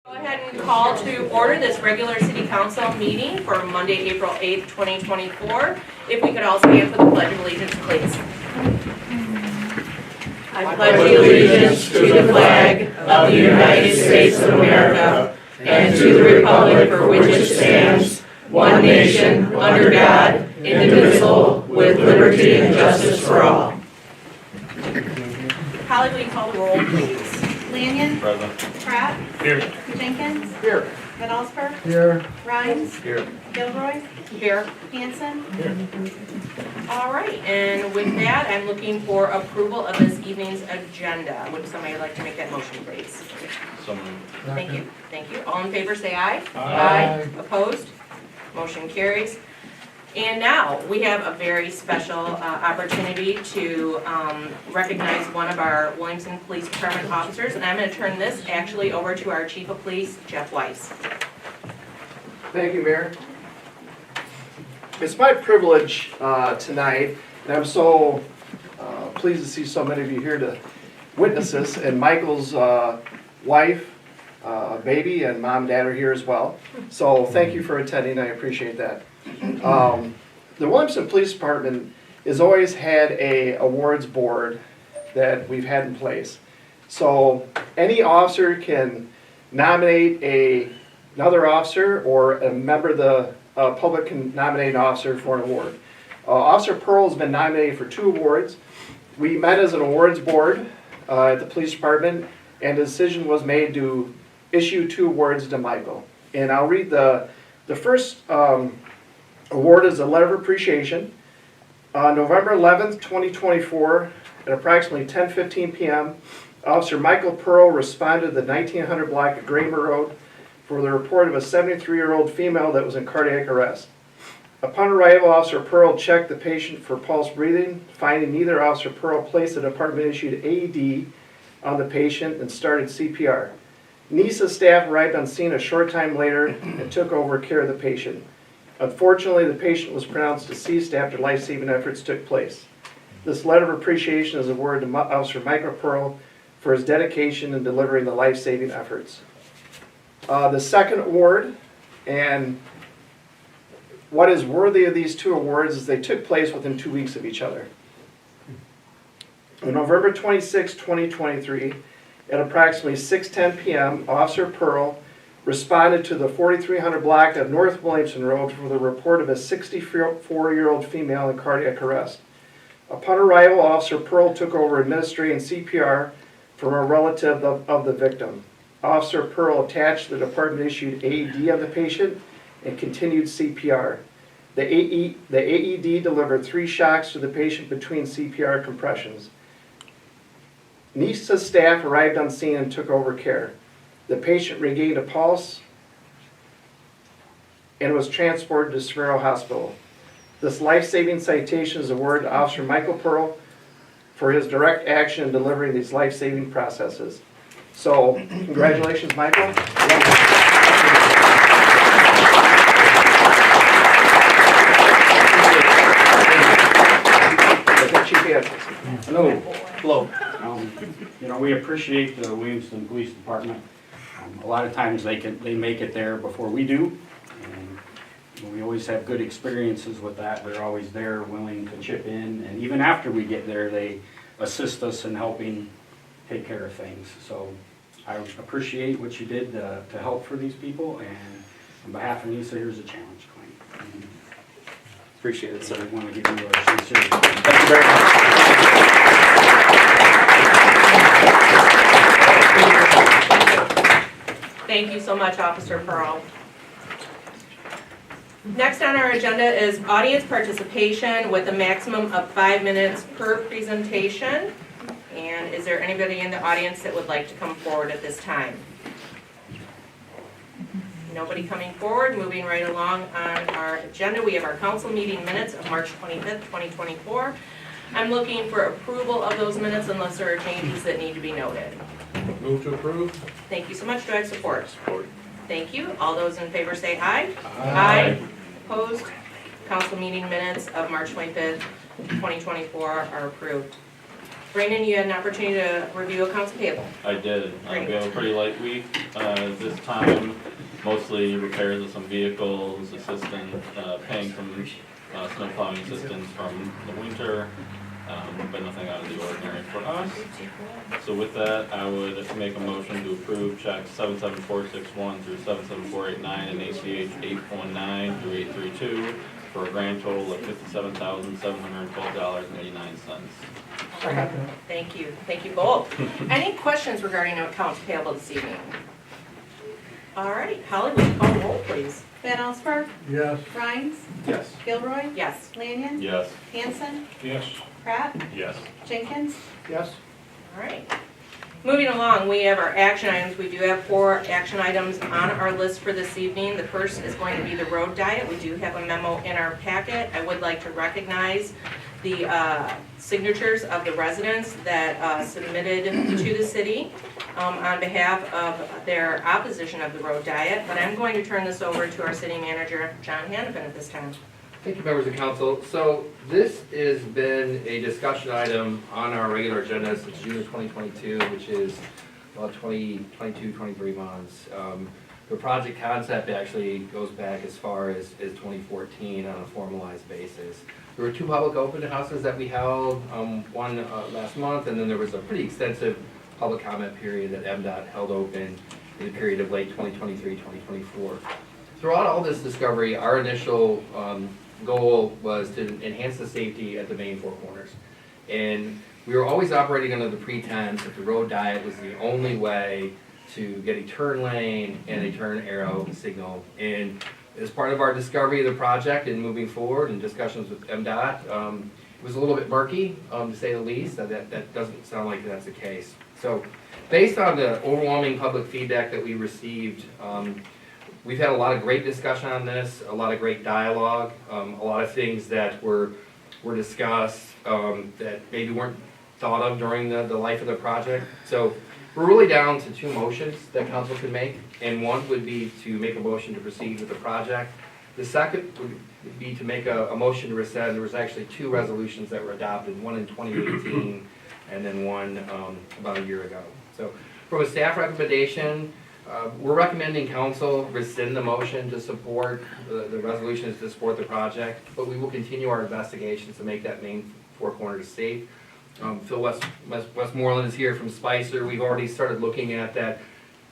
Go ahead and call to order this regular city council meeting for Monday, April 8th, 2024. If we could all stand for the Pledge of Allegiance, please. I pledge allegiance to the flag of the United States of America and to the republic for which it stands, one nation, under God, indivisible, with liberty and justice for all. Holly, will you call the roll, please? Lanyon. Present. Pratt. Here. Jenkins. Here. Van Allsburg. Here. Rhines. Here. Gilroy. Here. Hanson. All right, and with that, I'm looking for approval of this evening's agenda. Would somebody like to make that motion, please? So moved. Thank you, thank you. All in favor, say aye. Aye. Opposed? Motion carries. And now, we have a very special opportunity to recognize one of our Williamston Police Department officers, and I'm going to turn this actually over to our Chief of Police, Jeff Weiss. Thank you, Mayor. It's my privilege tonight, and I'm so pleased to see so many of you here to witness this, and Michael's wife, baby, and mom and dad are here as well. So thank you for attending, I appreciate that. The Williamston Police Department has always had a awards board that we've had in place. So any officer can nominate another officer, or a member of the public can nominate an officer for an award. Officer Pearl has been nominated for 2 awards. We met as an awards board at the police department, and a decision was made to issue 2 awards to Michael. And I'll read the first award is a letter of appreciation. On November 11th, 2024, at approximately 10:15 p.m., Officer Michael Pearl responded to the 1900 block of Gramer Road for the report of a 73-year-old female that was in cardiac arrest. Upon arrival, Officer Pearl checked the patient for pulse breathing. Finding neither, Officer Pearl placed a department-issued AED on the patient and started CPR. NISA staff arrived on scene a short time later and took over care of the patient. Unfortunately, the patient was pronounced deceased after life-saving efforts took place. This letter of appreciation is awarded to Officer Michael Pearl for his dedication in delivering the life-saving efforts. The second award, and what is worthy of these 2 awards, is they took place within 2 weeks of each other. On November 26, 2023, at approximately 6:10 p.m., Officer Pearl responded to the 4300 block of North Williamston Road for the report of a 64-year-old female in cardiac arrest. Upon arrival, Officer Pearl took over administering CPR from a relative of the victim. Officer Pearl attached the department-issued AED of the patient and continued CPR. The AED delivered 3 shocks to the patient between CPR compressions. NISA staff arrived on scene and took over care. The patient regained a pulse and was transported to Severo Hospital. This life-saving citation is awarded to Officer Michael Pearl for his direct action in delivering these life-saving processes. So, congratulations, Michael. Hello. Hello. We appreciate the Williamston Police Department. A lot of times they make it there before we do, and we always have good experiences with that. They're always there, willing to chip in, and even after we get there, they assist us in helping take care of things. So I appreciate what you did to help for these people, and on behalf of NISA, here's a challenge claim. Appreciate it, sir. I want to give you a sincere Thank you very much. Thank you so much, Officer Pearl. Next on our agenda is audience participation with a maximum of 5 minutes per presentation. And is there anybody in the audience that would like to come forward at this time? Nobody coming forward. Moving right along on our agenda, we have our council meeting minutes of March 25th, 2024. I'm looking for approval of those minutes unless there are changes that need to be noted. Move to approve. Thank you so much. Do I have support? Support. Thank you. All those in favor say aye. Aye. Opposed? Council meeting minutes of March 25th, 2024 are approved. Brandon, you had an opportunity to review accounts payable. I did. Great. We have a pretty light week, this time, mostly repairs of some vehicles, assistance, paying some, snow plowing assistance from the winter, but nothing out of the ordinary for us. So with that, I would make a motion to approve checks 77461 through 77489 and ACH 819 through 832 for a grand total of $57,712.89. Thank you both. Any questions regarding accounts payable this evening? All right, Holly, will you call the roll, please? Van Allsburg, Yes. Rhines, Yes. Gilroy, Yes. Lanyon, Yes. Hanson, Yes. Pratt, Yes. Jenkins, Yes. All right. Moving along, we have our action items. We do have 4 action items on our list for this evening. The first is going to be the road diet. We do have a memo in our packet. I would like to recognize the signatures of the residents that submitted to the city on behalf of their opposition of the road diet. But I'm going to turn this over to our city manager, John Hannafin, at this time. Thank you, members of council. So this has been a discussion item on our regular agenda since June of 2022, which is about 23 months. The project concept actually goes back as far as 2014 on a formalized basis. There were 2 public open houses that we held, one last month, and then there was a pretty extensive public comment period that MDOT held open in the period of late 2023, 2024. Throughout all this discovery, our initial goal was to enhance the safety at the main 4 corners. And we were always operating under the pretense that the road diet was the only way to get a turn lane and a turn arrow signal. And as part of our discovery of the project and moving forward and discussions with MDOT, it was a little bit murky, to say the least. That doesn't sound like that's the case. So based on the overwhelming public feedback that we received, we've had a lot of great discussion on this, a lot of great dialogue, a lot of things that were discussed that maybe weren't thought of during the life of the project. So we're really down to 2 motions that council can make, and one would be to make a motion to proceed with the project. The second would be to make a motion to rescind. There was actually 2 resolutions that were adopted, one in 2018 and then one about a year ago. So from a staff recommendation, we're recommending council rescind the motion to support the resolutions to support the project, but we will continue our investigations to make that main 4 corners safe. Phil Westmoreland is here from Spicer. We've already started looking at that,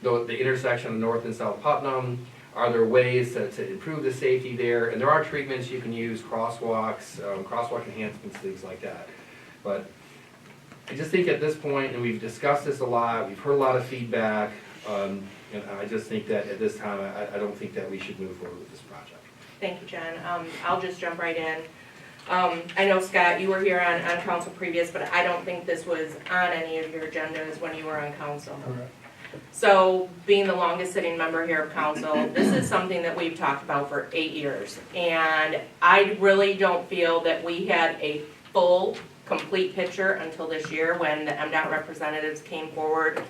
the intersection of North and South Putnam. Are there ways to improve the safety there? And there are treatments you can use, crosswalks, crosswalk enhancements, things like that. But I just think at this point, and we've discussed this a lot, we've heard a lot of feedback, and I just think that at this time, I don't think that we should move forward with this project. Thank you, John. I'll just jump right in. I know, Scott, you were here on council previous, but I don't think this was on any of your agendas when you were on council. Correct. So, being the longest sitting member here of council, this is something that we've talked about for 8 years. And I really don't feel that we had a full, complete picture until this year when the MDOT representatives came forward.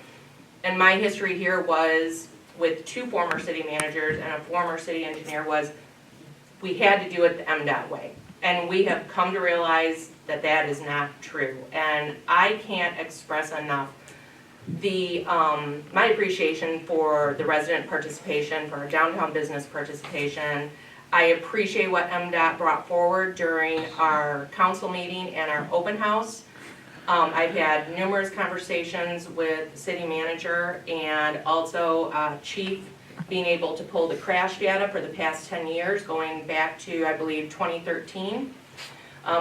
And my history here was with 2 former city managers and a former city engineer was we had to do it the MDOT way. And we have come to realize that that is not true. And I can't express enough my appreciation for the resident participation, for our downtown business participation. I appreciate what MDOT brought forward during our council meeting and our open house. I've had numerous conversations with the city manager and also chief being able to pull the crash data for the past 10 years, going back to, I believe, 2013.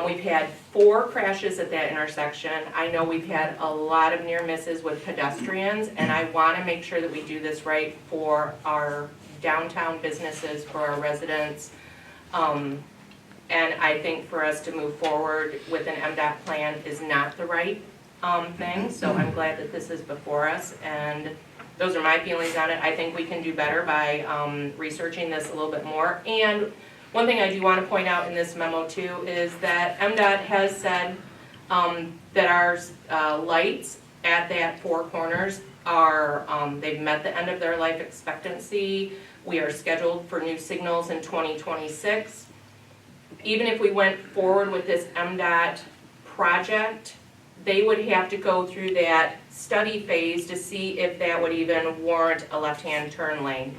We've had 4 crashes at that intersection. I know we've had a lot of near misses with pedestrians, and I want to make sure that we do this right for our downtown businesses, for our residents. And I think for us to move forward with an MDOT plan is not the right thing, so I'm glad that this is before us, and those are my feelings on it. I think we can do better by researching this a little bit more. And one thing I do want to point out in this memo too is that MDOT has said that our lights at that 4 corners are, they've met the end of their life expectancy. We are scheduled for new signals in 2026. Even if we went forward with this MDOT project, they would have to go through that study phase to see if that would even warrant a left-hand turn lane.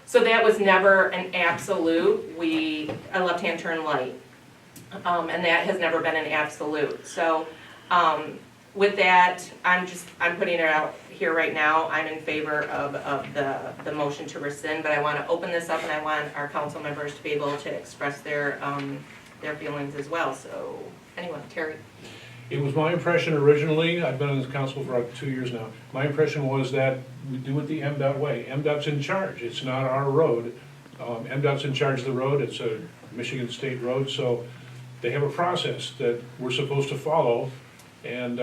So that was never an absolute, a left-hand turn light. And that has never been an absolute. So, with that, I'm putting it out here right now. I'm in favor of the motion to rescind, but I want to open this up and I want our council members to be able to express their feelings as well. So, anyone, Terry? It was my impression originally, I've been on this council for about 2 years now, my impression was that we do it the MDOT way. MDOT's in charge, it's not our road. MDOT's in charge of the road, it's a Michigan State road, so they have a process that we're supposed to follow, and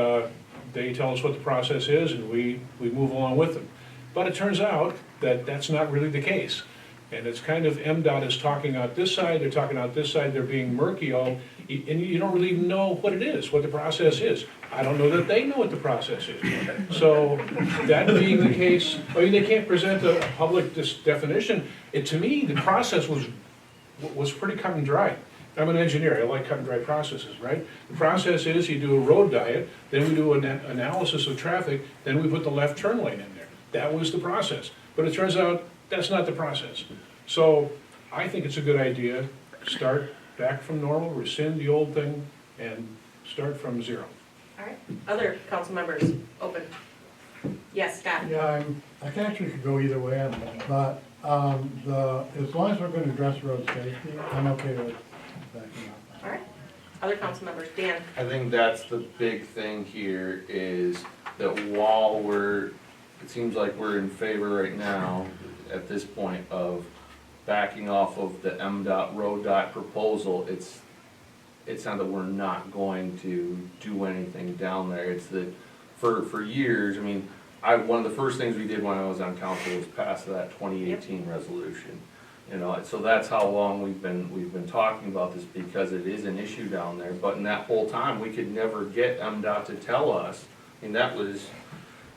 they tell us what the process is, and we move along with them. But it turns out that that's not really the case. And it's kind of MDOT is talking out this side, they're talking out this side, they're being murky all, and you don't really know what it is, what the process is. I don't know that they know what the process is. So that being the case, I mean, they can't present a public definition. To me, the process was pretty cut and dry. I'm an engineer, I like cut and dry processes, right? The process is you do a road diet, then we do an analysis of traffic, then we put the left turn lane in there. That was the process. But it turns out that's not the process. So I think it's a good idea, start back from normal, rescind the old thing, and start from zero. All right, other council members, open. Yes, Scott? Yeah, I can actually could go either way on that, but as long as we're going to address road safety, I'm okay with backing up. All right, other council members, Dan? I think that's the big thing here is that while it seems like we're in favor right now, at this point, of backing off of the MDOT road dot proposal, it's not that we're not going to do anything down there. It's that for years, I mean, one of the first things we did when I was on council was pass that 2018 resolution. You know, so that's how long we've been talking about this, because it is an issue down there. But in that whole time, we could never get MDOT to tell us, and that was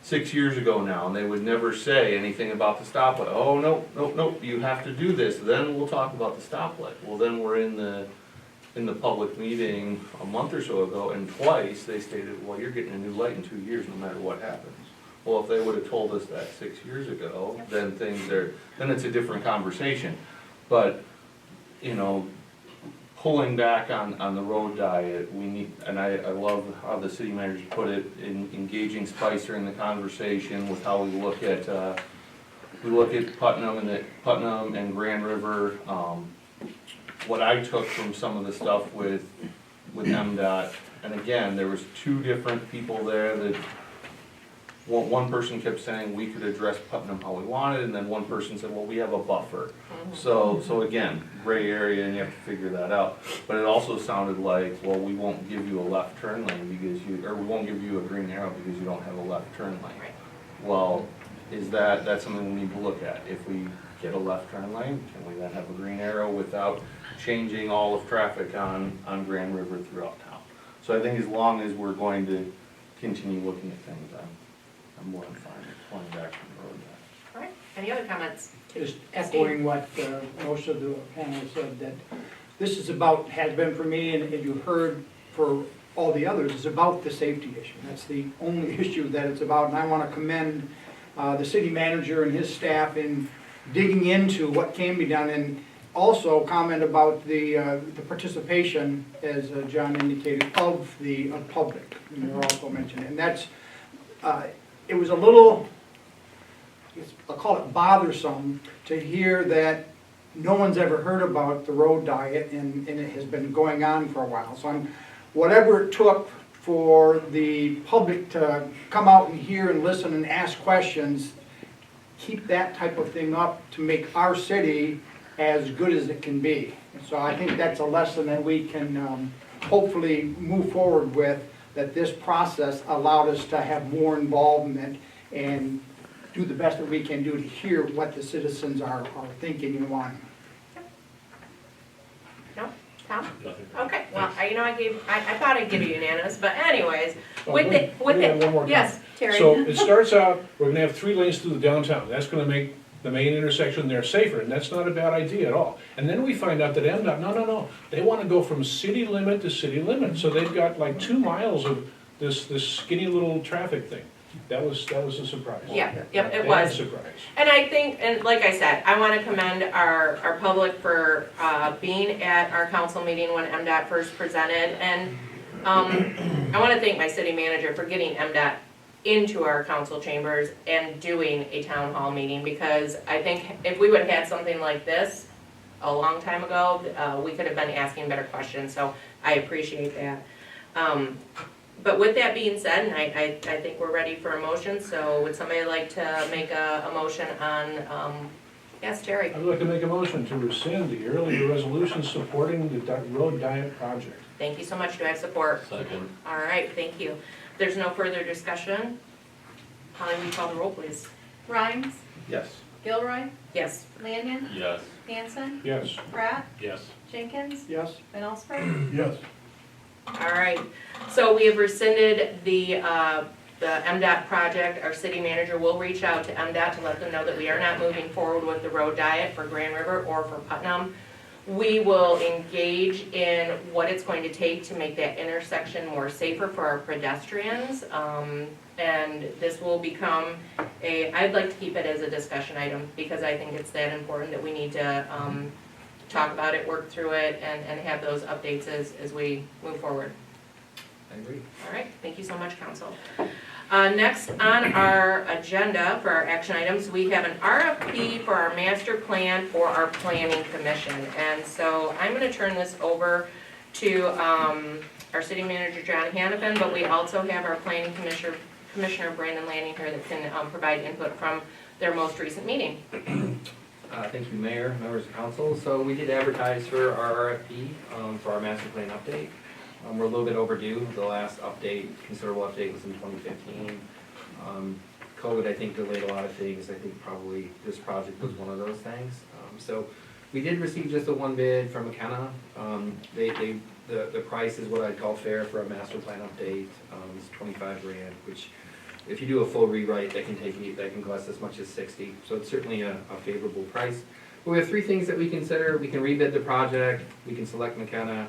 6 years ago now, and they would never say anything about the stoplight. Oh, nope, you have to do this, then we'll talk about the stoplight. Well, then we're in the public meeting a month or so ago, and twice they stated, well, you're getting a new light in 2 years no matter what happens. Well, if they would have told us that 6 years ago, then then it's a different conversation. But, you know, pulling back on the road diet, we need, and I love how the city manager put it, in engaging Spicer in the conversation with how we look at Putnam and Grand River. What I took from some of the stuff with MDOT, and again, there was two different people there that, one person kept saying we could address Putnam how we wanted, and then one person said, well, we have a buffer. So again, gray area, and you have to figure that out. But it also sounded like, well, we won't give you a left turn lane or we won't give you a green arrow because you don't have a left turn lane. Well, that's something we need to look at. If we get a left turn lane, can we then have a green arrow without changing all of traffic on Grand River throughout town? So I think as long as we're going to continue looking at things, I'm more than fine with pulling back from the road. All right, any other comments? Just echoing what most of the panel said, that this is about, has been for me, and you heard for all the others, is about the safety issue. That's the only issue that it's about, and I want to commend the city manager and his staff in digging into what can be done, and also comment about the participation, as John indicated, of the public, and you're also mentioning, and that's, it was a little, I'll call it bothersome, to hear that no one's ever heard about the road diet, and it has been going on for a while. So whatever it took for the public to come out and hear and listen and ask questions, keep that type of thing up to make our city as good as it can be. And so I think that's a lesson that we can hopefully move forward with, that this process allowed us to have more involvement and do the best that we can do to hear what the citizens are thinking and wanting. No? Tom? Okay, well, I thought I'd give you unanimous, but anyways, with One more comment. yes, Terry? So it starts out, we're gonna have 3 lanes through the downtown, that's gonna make the main intersection there safer, and that's not a bad idea at all. And then we find out that MDOT, no, they wanna go from city limit to city limit, so they've got like 2 miles of this skinny little traffic thing. That was a surprise. Yeah, yep, it Bad was. surprise. And I think, and like I said, I want to commend our public for being at our council meeting when MDOT first presented. And I want to thank my city manager for getting MDOT into our council chambers and doing a town hall meeting, because I think if we would have had something like this a long time ago, we could have been asking better questions, so I appreciate that. But with that being said, and I think we're ready for a motion, so would somebody like to make a motion on, yes, Terry? I would like to make a motion to rescind the earlier resolution supporting the road diet project. Thank you so much, do I have support? Second. All right, thank you. If there's no further discussion, Holly, will you call the roll, please? Rhines, Yes. Gilroy, Yes. Lanyon, Yes. Hanson, Yes. Pratt, Yes. Jenkins, Yes? Van Allsburg. Yes. All right, so we have rescinded the MDOT project. Our city manager will reach out to MDOT to let them know that we are not moving forward with the road diet for Grand River or for Putnam. We will engage in what it's going to take to make that intersection more safer for our pedestrians. And this will become I'd like to keep it as a discussion item, because I think it's that important that we need to talk about it, work through it, and have those updates as we move forward. I agree. All right, thank you so much, council. Next on our agenda for our action items, we have an RFP for our master plan for our planning commission. And so I'm gonna turn this over to our city manager, John Hannafin, but we also have our planning commissioner Brandon Lanning here that can provide input from their most recent meeting. Thank you, Mayor, members of council. So we did advertise for our RFP for our master plan update. We're a little bit overdue. The last update, considerable update, was in 2015. COVID, I think, delayed a lot of things. I think probably this project was one of those things. So we did receive just the one bid from McKenna. The price is what I'd call fair for a master plan update. It's $25,000, which if you do a full rewrite, that can cost as much as $60,000. So it's certainly a favorable price. But we have three things that we consider. We can rebid the project, we can select McKenna,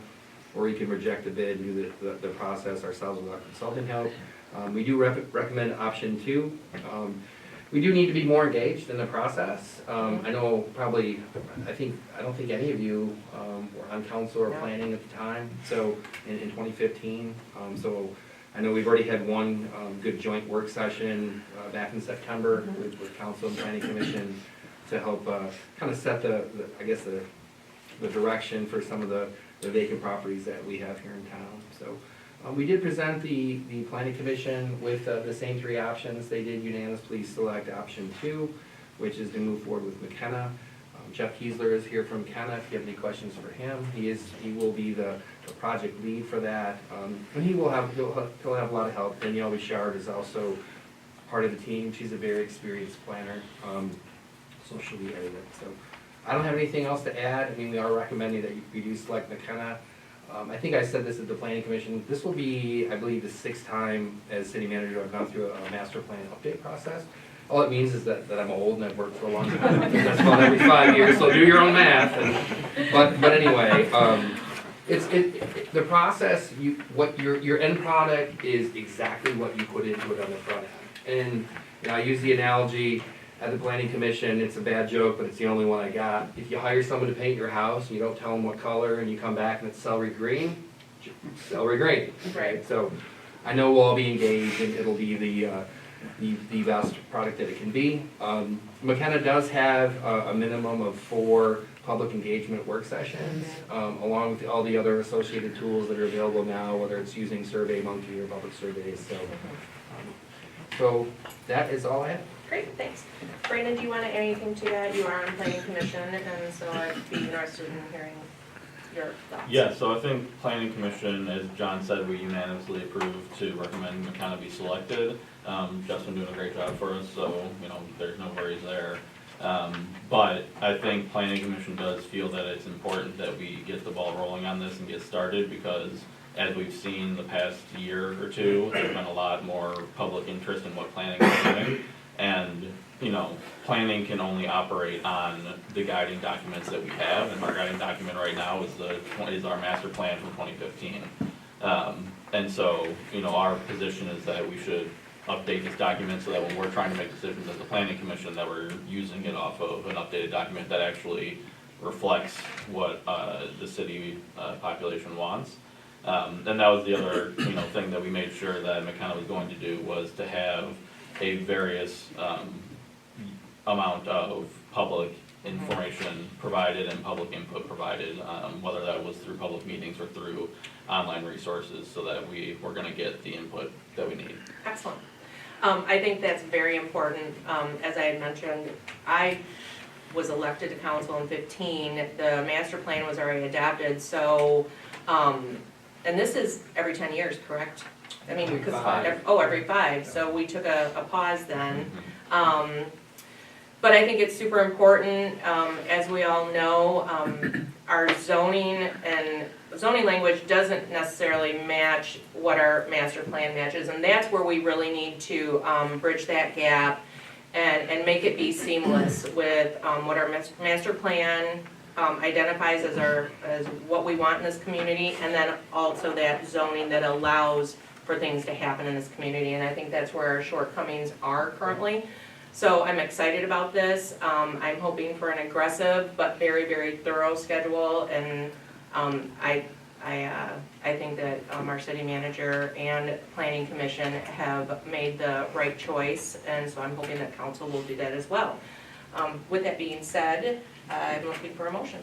or we can reject the bid and do the process ourselves without consulting help. We do recommend option 2. We do need to be more engaged in the process. I know probably, I don't think any of you were on council or planning at the time, so in 2015. So I know we've already had one good joint work session back in September with council and planning commission to help kind of set the direction for some of the vacant properties that we have here in town. So we did present the planning commission with the same 3 options. They did unanimously select option 2, which is to move forward with McKenna. Jeff Kiesler is here from McKenna if you have any questions for him. He will be the project lead for that. And he'll have a lot of help. Danielle Richard is also part of the team. She's a very experienced planner. So she'll be editing it. So I don't have anything else to add. I mean, we are recommending that we do select McKenna. I think I said this at the planning commission. This will be, I believe, the 6th time as city manager I've gone through a master plan update process. All it means is that I'm old and I've worked for a long time. I think that's about every 5 years, so do your own math. But anyway, the process, your end product is exactly what you put into it on the front end. And you know, I use the analogy at the planning commission, it's a bad joke, but it's the only one I got. If you hire someone to paint your house, and you don't tell them what color, and you come back and it's celery green, right? So I know we'll all be engaged, and it'll be the best product that it can be. McKenna does have a minimum of 4 public engagement work sessions, along with all the other associated tools that are available now, whether it's using SurveyMonkey or public surveys. So that is all I have. Great, thanks. Brandon, do you want to add anything to that? You are on planning commission, and so I'd be interested in hearing your thoughts. Yeah, so I think planning commission, as John said, we unanimously approved to recommend McKenna be selected. Jeff's been doing a great job for us, so you know there's no worries there. But I think planning commission does feel that it's important that we get the ball rolling on this and get started, because as we've seen the past year or two, there's been a lot more public interest in what planning is doing. And, you know, planning can only operate on the guiding documents that we have, and our guiding document right now is our master plan from 2015. And so, our position is that we should update this document so that when we're trying to make decisions as a planning commission, that we're using it off of an updated document that actually reflects what the city population wants. And that was the other, thing that we made sure that McKenna was going to do, was to have a various amount of public information provided and public input provided, whether that was through public meetings or through online resources, so that we were gonna get the input that we need. Excellent. I think that's very important. As I had mentioned, I was elected to council in 15. The master plan was already adopted, so, and this is every 10 years, correct? I mean, Every because, five. every 5, so we took a pause then. But I think it's super important, as we all know, our zoning language doesn't necessarily match what our master plan matches, and that's where we really need to bridge that gap and make it be seamless with what our master plan identifies as what we want in this community, and then also that zoning that allows for things to happen in this community, and I think that's where our shortcomings are currently. So I'm excited about this. I'm hoping for an aggressive but very, very thorough schedule, and I think that our city manager and planning commission have made the right choice, and so I'm hoping that council will do that as well. With that being said, I'm looking for a motion.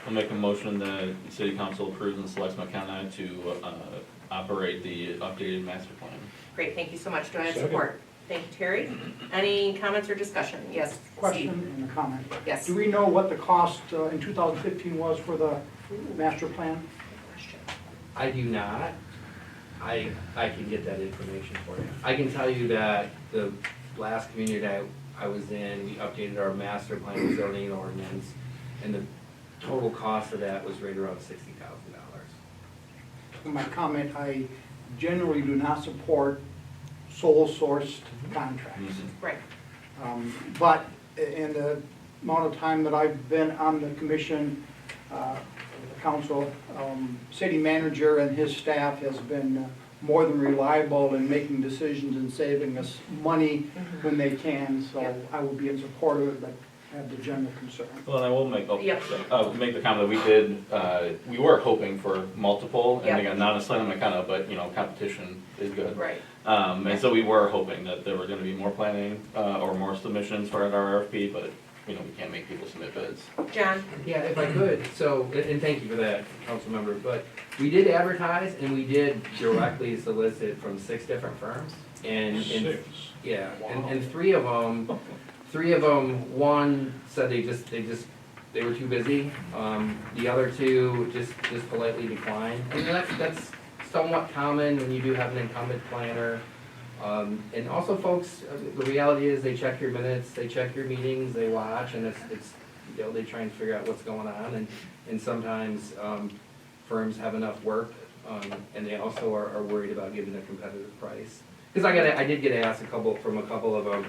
I'll make a motion that the city council approves and selects McKenna to operate the updated master plan. Great, thank you so much. Do I have Second. support? Thank you, Terry. Any comments or discussion? Yes, Question Steve? and a comment. Yes. Do we know what the cost in 2015 was for the master plan? I do not. I can get that information for you. I can tell you that the last community that I was in, we updated our master plan zoning ordinance, and the total cost of that was right around $60,000. My comment, I generally do not support sole sourced contracts. Right. But in the amount of time that I've been on the commission, the council, city manager and his staff has been more than reliable in making decisions and saving us money when they can, so I will be in support of it, but I have the general concern. Well, and I will make, Yep. make the comment that we were hoping for multiple, and Yep. again, not necessarily McKenna, but, competition is good. Right. And so we were hoping that there were gonna be more planning, or more submissions for our RFP, but, we can't make people submit bids. John? Yeah, if I could, so, and thank you for that, council member, but we did advertise and we did directly solicit from 6 different firms. And 6. yeah, and three of them, one said they were too busy. The other 2 just politely declined. And that's somewhat common when you do have an incumbent planner. And also folks, the reality is they check your minutes, they check your meetings, they watch, and it's they try and figure out what's going on. And sometimes firms have enough work, and they also are worried about giving a competitive price. Because I did get asked from a couple of them,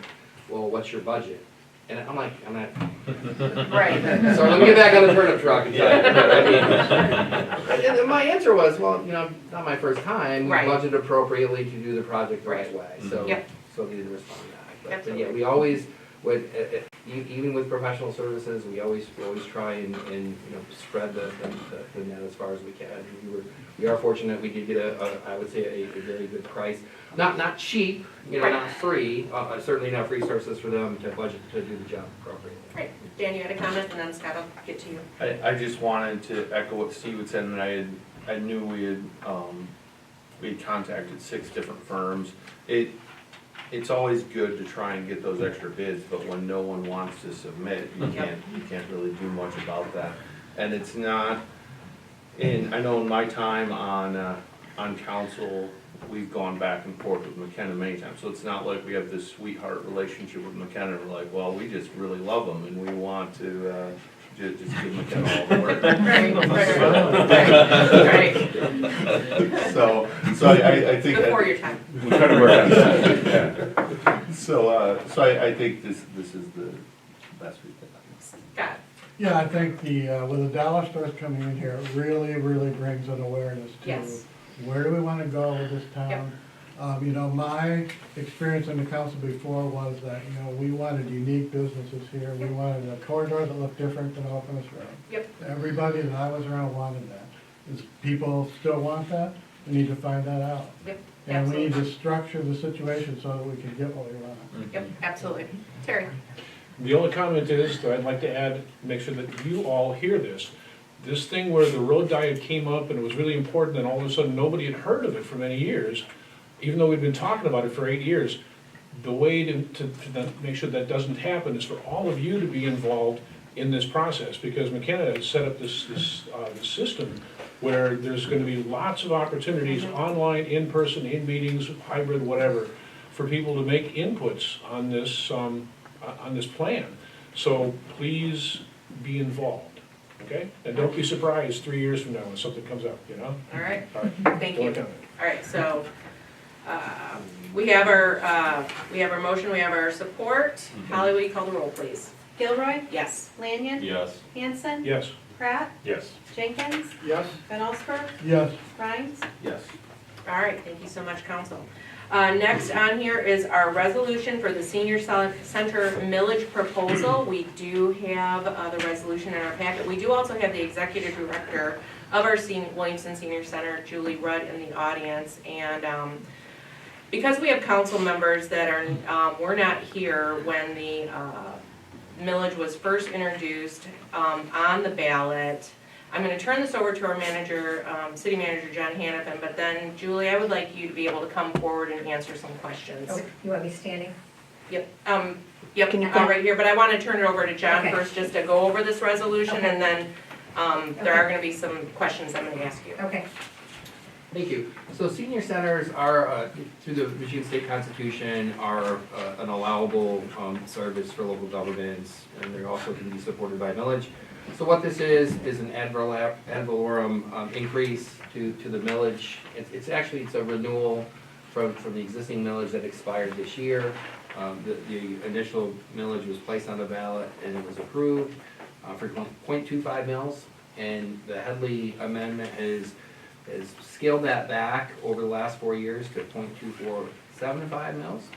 well, what's your budget? And I'm not. Right. So let me get back on the turnip truck and tell you. And my answer was, well, not my first time. We Right. budgeted appropriately to do the project the right Right. way. So, Yep. so they did respond to that. But yeah, Absolutely. we always would, even with professional services, we always try and spread the net as far as we can. We are fortunate we did get I would say a very good price. Not cheap, Right. not free, certainly enough resources for them to budget to do the job appropriately. Great. Dan, you had a comment, and then Scott will get to you. I just wanted to echo what Steve had said, and I knew we had contacted 6 different firms. It's always good to try and get those extra bids, but when no one wants to submit, you can't really do much about that. And it's not, I know in my time on council, we've gone back and forth with McKenna many times, so it's not like we have this sweetheart relationship with McKenna, we're like, well, we just really love them, and we want to, just give McKenna all the work. Right. So I think. Before your time. We try to work on that, yeah. So I think this is the best we can. Scott? Yeah, I think when the Dallas starts coming in here, it really, really brings an awareness to Yes. where do we wanna go with this town? You know, my experience in the council before was that, you know, we wanted unique businesses here. We wanted a corridor that looked different than Opus Road. Yep. Everybody that I was around wanted that. Does people still want that? We need to find that out. Yep, And we need absolutely. to structure the situation so that we can get what we want. Yep, absolutely. Terry? The only comment is, that I'd like to add, make sure that you all hear this. This thing where the road diet came up and it was really important and all of a sudden nobody had heard of it for many years, even though we've been talking about it for 8 years, the way to make sure that doesn't happen is for all of you to be involved in this process, because McKenna has set up this system where there's gonna be lots of opportunities, online, in person, in meetings, hybrid, whatever, for people to make inputs on this plan. So please be involved, okay? And don't be surprised 3 years from now when something comes up, you know? All right, All right. thank Go you. ahead. All right, so, we have our motion, we have our support. Holly, will you call the roll, please? Gilroy, Yes. Lanyon, Yes. Hanson, Yes. Pratt, Yes. Jenkins, Yes? Van Allsburg, Yes, Rhines. Yes. All right, thank you so much, council. Next on here is our resolution for the senior center millage proposal. We do have the resolution in our packet. We do also have the executive director of our Williamston Senior Center, Julie Rudd, in the audience. And because we have council members that were not here when the millage was first introduced on the ballot, I'm gonna turn this over to our manager, city manager, John Hannafin, but then Julie, I would like you to be able to come forward and answer some questions. Oh, you want me standing? Yep, Can you I'm come- right here, but I wanna turn it over to John Okay. first, just to go over this resolution, Okay. and then, there are gonna be some questions I'm gonna ask you. Okay. Thank you. So senior centers are, through the Michigan State Constitution, are an allowable service for local governments, and they also can be supported by millage. So what this is an ad valorem increase to the millage. It's a renewal from the existing millage that expired this year. The initial millage was placed on the ballot and it was approved for 0.25 mils. And the Headley amendment has scaled that back over the last 4 years to 0.2475 mils.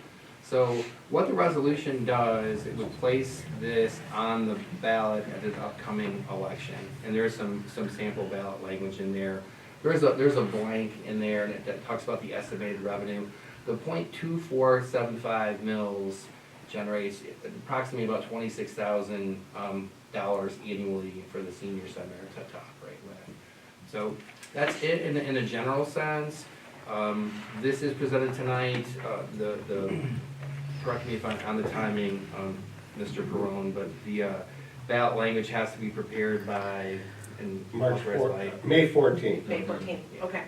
So what the resolution does, it would place this on the ballot at the upcoming election. And there's some sample ballot language in there. There's a blank in there that talks about the estimated revenue. The 0.2475 mils generates approximately about $26,000 annually for the senior center to operate with. So that's it in a general sense. This is presented tonight, correct me if I'm on the timing, Mr. Perone, but the ballot language has to be prepared by, and authorized by. May 14th. May 14th, okay.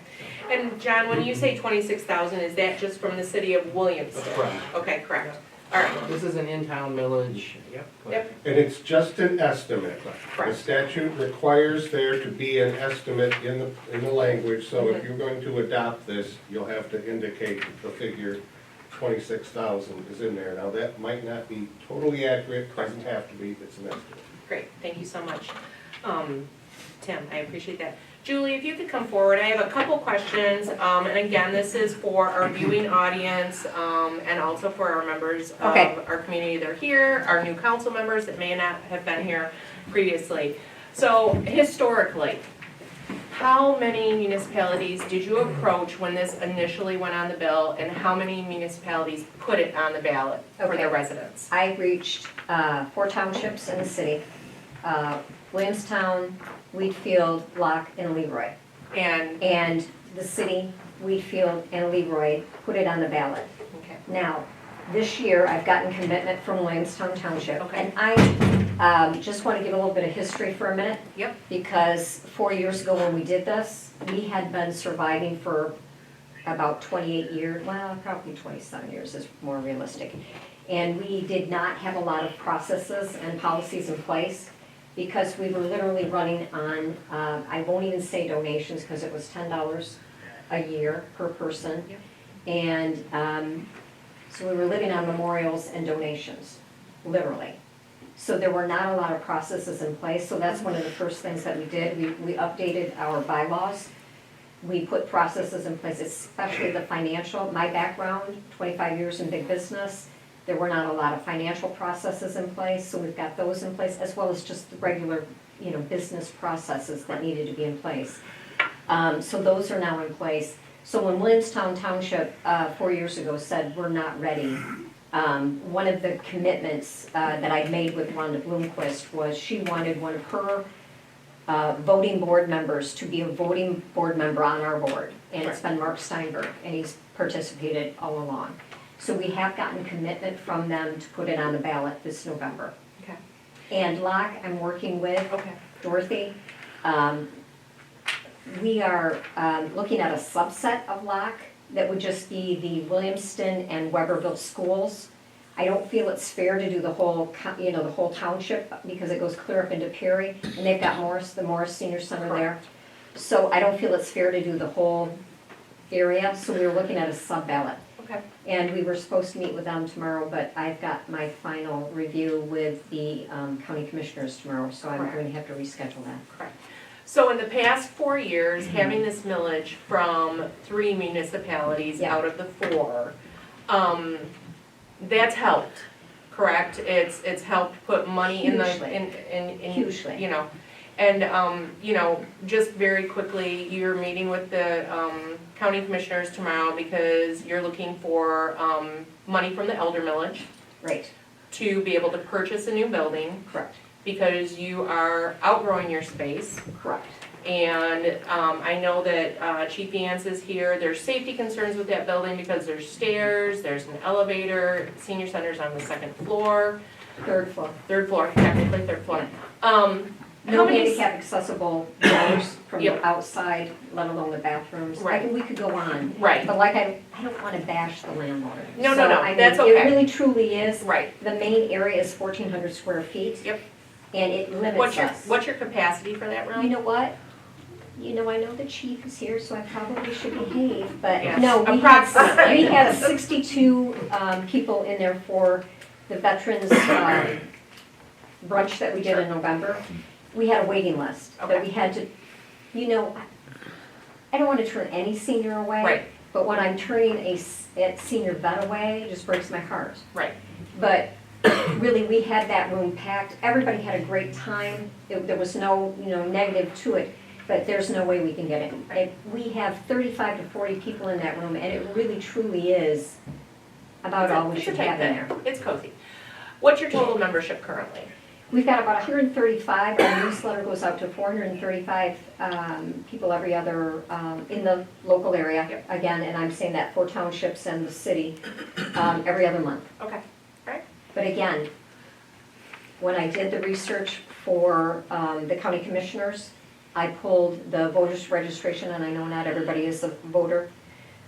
And John, when you say 26,000, is that just from the city of Williamston? That's correct. Okay, correct. All right, This is an in-town millage, yep. go ahead. yep, And it's just an estimate. The correct. statute requires there to be an estimate in the language, so if you're going to adopt this, you'll have to indicate the figure 26,000 is in there. Now, that might not be totally accurate, doesn't have to be, it's an estimate. Great, thank you so much. Tim, I appreciate that. Julie, if you could come forward, I have a couple questions, and again, this is for our viewing audience, and also for our members of Okay. our community that are here, our new council members that may not have been here previously. So historically, how many municipalities did you approach when this initially went on the bill, and how many municipalities put it on the ballot for Okay. their residents? I reached 4 townships in the city, Williamstown, Wheatfield, Locke, and Leroy. And, And the city, Wheatfield, and Leroy put it on the ballot. okay, Now, this year, I've gotten commitment from Williamstown Township. Okay. And I just want to give a little bit of history for a minute. Yep. Because 4 years ago when we did this, we had been surviving for about 28 years, well, probably 27 years is more realistic. And we did not have a lot of processes and policies in place because we were literally running on, I won't even say donations because it was $10 a year per person. Yep. And so we were living on memorials and donations, literally. So there were not a lot of processes in place, so that's one of the first things that we did. We updated our bylaws We put processes in place, especially the financial. My background, 25 years in big business, there were not a lot of financial processes in place, so we've got those in place, as well as just the regular, business processes that needed to be in place. So those are now in place. So when Williamstown Township, 4 years ago said, we're not ready, one of the commitments that I made with Rhonda Bloomquist was she wanted one of her voting board members to be a voting board member on our board. And it's been Mark Steinberg, and he's participated all along. So we have gotten commitment from them to put it on the ballot this November. Okay. And Locke, I'm working with Okay. Dorothy. We are looking at a subset of Locke that would just be the Williamston and Weberville schools. I don't feel it's fair to do the whole, the whole township because it goes clear up into Perry, and they've got the Morris Senior Center there. So I don't feel it's fair to do the whole area, so we were looking at a sub-ballot. Okay. And we were supposed to meet with them tomorrow, but I've got my final review with the county commissioners tomorrow, so I'm going to have to reschedule that. Correct. So in the past 4 years, having this millage from 3 municipalities Yeah. out of the 4, that's helped, correct? It's helped put money in the, Hugely. in, Hugely. And, just very quickly, you're meeting with the county commissioners tomorrow because you're looking for money from the elder millage Right, to be able to purchase a new building correct, because you are outgrowing your space. correct. And I know that Chief Yance is here. There's safety concerns with that building because there's stairs, there's an elevator, senior center's on the 2nd floor, Third floor. 3rd floor, technically 3rd floor. No How many handicap accessible doors from the Yep. outside, let alone the bathrooms. Right. We could go on. Right. But I don't want to bash the landlord. No, So, no, I mean, that's It okay. really truly is. Right. The main area is 1,400 square feet. Yep. And it limits us. What's your capacity for that room? You know what? I know the chief is here, so I probably should behave, but Yes. no, Approximately. we had 62 people in there for the veterans brunch that we did in November. We had a waiting list, but Okay. we had to, I don't want to turn any senior away. Right. But when I'm turning a senior vet away, it just breaks my heart. Right. But really, we had that room packed. Everybody had a great time. There was no, negative to it, but there's no way we can get it. We have 35 to 40 people in that room, and it really truly is about all we It's a should tight have in fit. there. It's cozy. What's your total membership currently? We've got about 135. Our newsletter goes out to 435 people every other, in the local area. Yep. Again, and I'm saying that for townships and the city, every other month. Okay. But again, when I did the research for the county commissioners, I pulled the voters registration, and I know not everybody is a voter.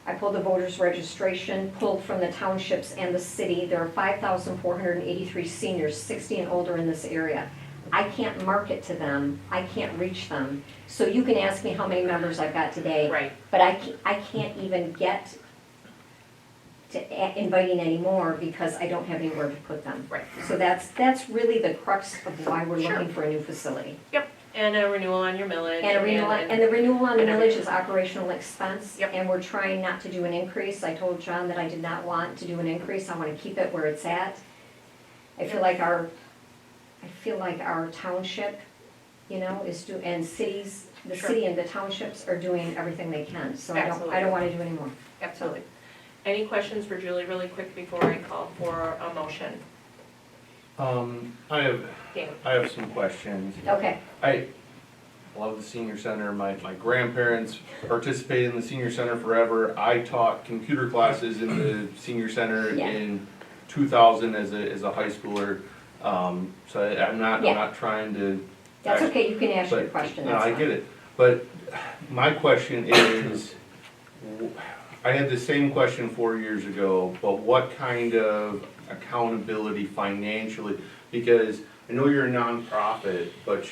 I pulled the voters registration, pulled from the townships and the city. There are 5,483 seniors, 60 and older in this area. I can't market to them, I can't reach them. So you can ask me how many members I've got today. Right. But I can't even get to inviting anymore because I don't have anywhere to put them. Right. So that's really the crux of why we're Sure. looking for a new facility. Yep. And a renewal on your millage. And the renewal on the and millage everything. is operational expense. Yep. And we're trying not to do an increase. I told John that I did not want to do an increase. I want to keep it where it's at. I feel like our township, and cities, the Sure. city and the townships are doing everything they can. So I Absolutely. don't want to do any more. Absolutely. Any questions for Julie really quick before I call for a motion? I Dan? have some questions. Okay. I love the senior center. My grandparents participated in the senior center forever. I taught computer classes in the senior center Yeah. in 2000 as a high schooler. So I'm Yeah. not trying to. That's okay, you can ask your But- question, No, that's I fine. get it, but my question is, I had the same question 4 years ago, but what kind of accountability financially? Because I know you're a nonprofit, but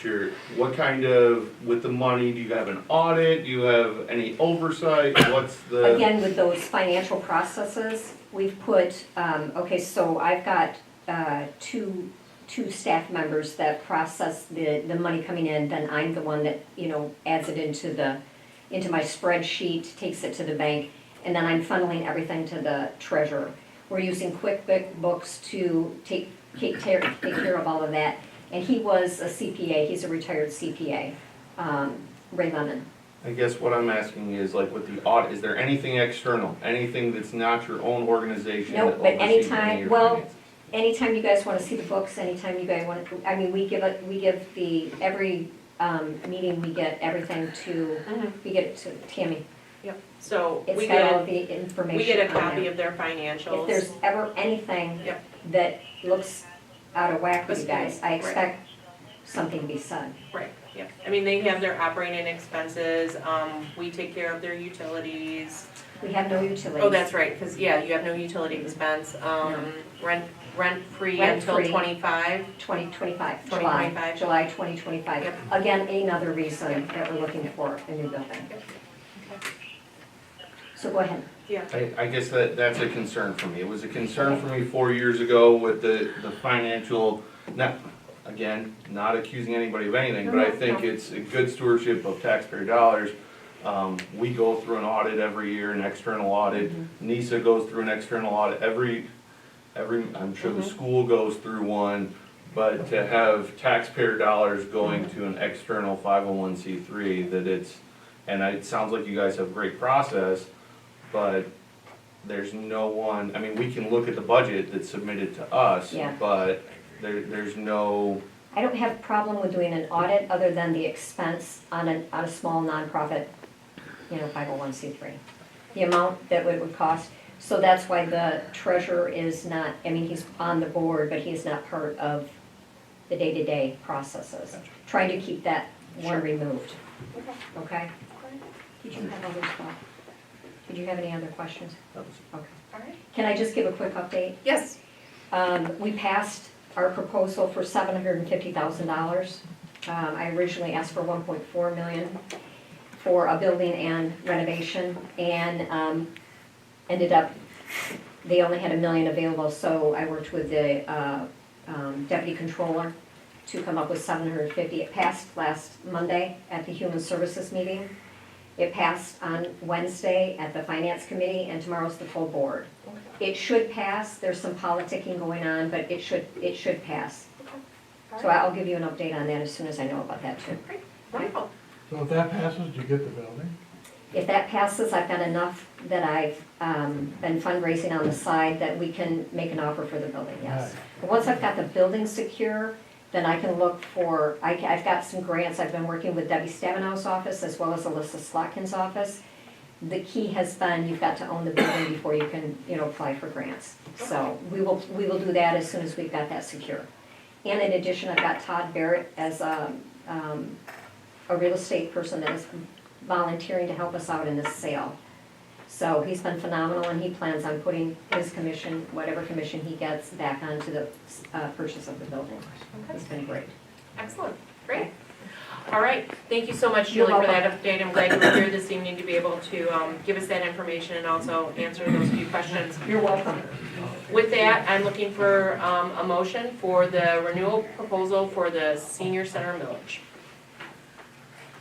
what kind of, with the money, do you have an audit, do you have any oversight, what's the? Again, with those financial processes, we've put, so I've got two staff members that process the money coming in, then I'm the one that, adds it into into my spreadsheet, takes it to the bank, and then I'm funneling everything to the treasurer. We're using QuickBooks to take care of all of that. And he was a CPA, he's a retired CPA, Ray Lemon. I guess what I'm asking is like with the audit, is there anything external, anything that's not your own organization that Nope, but oversees any of anytime, your well, finances? anytime you guys wanna see the books, anytime you guys wanna, I mean, we give every, meeting, we get everything to, we get it to Tammy. Yep, so It's we got all get, the information we get a on copy there. of their financials. If there's ever anything Yep. that looks out of whack with you guys, I Right. expect something to be said. Right, yep. I mean, they have their operating expenses, we take care of their utilities. We have no utilities. Oh, that's right, because, yeah, you have no utility expense, rent-free until Rent-free. 25. 2025, 2025. July 2025. Yep. Again, another reason that we're looking for a new building. So go ahead. Yeah, I guess that's a concern for me. It was a concern for me 4 years ago with the financial, again, not accusing anybody of anything, but I think it's a good stewardship of taxpayer dollars. We go through an audit every year, an external audit. NISA goes through an external audit. I'm sure the school goes through one, but to have taxpayer dollars going to an external 501c3, and it sounds like you guys have a great process, but there's no one, I mean, we can look at the budget that's submitted to us, Yeah. but there's no, I don't have a problem with doing an audit other than the expense on a small nonprofit, 501c3. The amount that it would cost. So that's why the treasurer is not, I mean, he's on the board, but he's not part of the day-to-day processes. Trying to keep that one removed. Okay? Did you have others, Bob? Did you have any other questions? Okay. all right. Can I just give a quick update? Yes, We passed our proposal for $750,000. I originally asked for 1.4 million for a building and renovation, and ended up, they only had $1 million available, so I worked with the deputy controller to come up with 750. It passed last Monday at the Human Services meeting. It passed on Wednesday at the Finance Committee, and tomorrow's the full board. It should pass, there's some politicking going on, but it should pass. So I'll give you an update on that as soon as I know about that too. wonderful. So if that passes, do you get the building? If that passes, I've got enough that I've been fundraising on the side that we can make an offer for the building, yes. But once I've got the building secure, then I can look for, I've got some grants, I've been working with Debbie Stabenow's office as well as Alyssa Slotkin's office. The key has been, you've got to own the building before you can, apply for grants. So we will do that as soon as we've got that secure. And in addition, I've got Todd Barrett as a real estate person that is volunteering to help us out in this sale. So he's been phenomenal, and he plans on putting his commission, whatever commission he gets, back onto the purchase of the building. It's been great. Excellent, great. All right, thank you so much, You're Julie, for that update. I'm glad you were here this evening to be able to give us that information and also answer those few questions. You're welcome. With that, I'm looking for a motion for the renewal proposal for the senior center millage.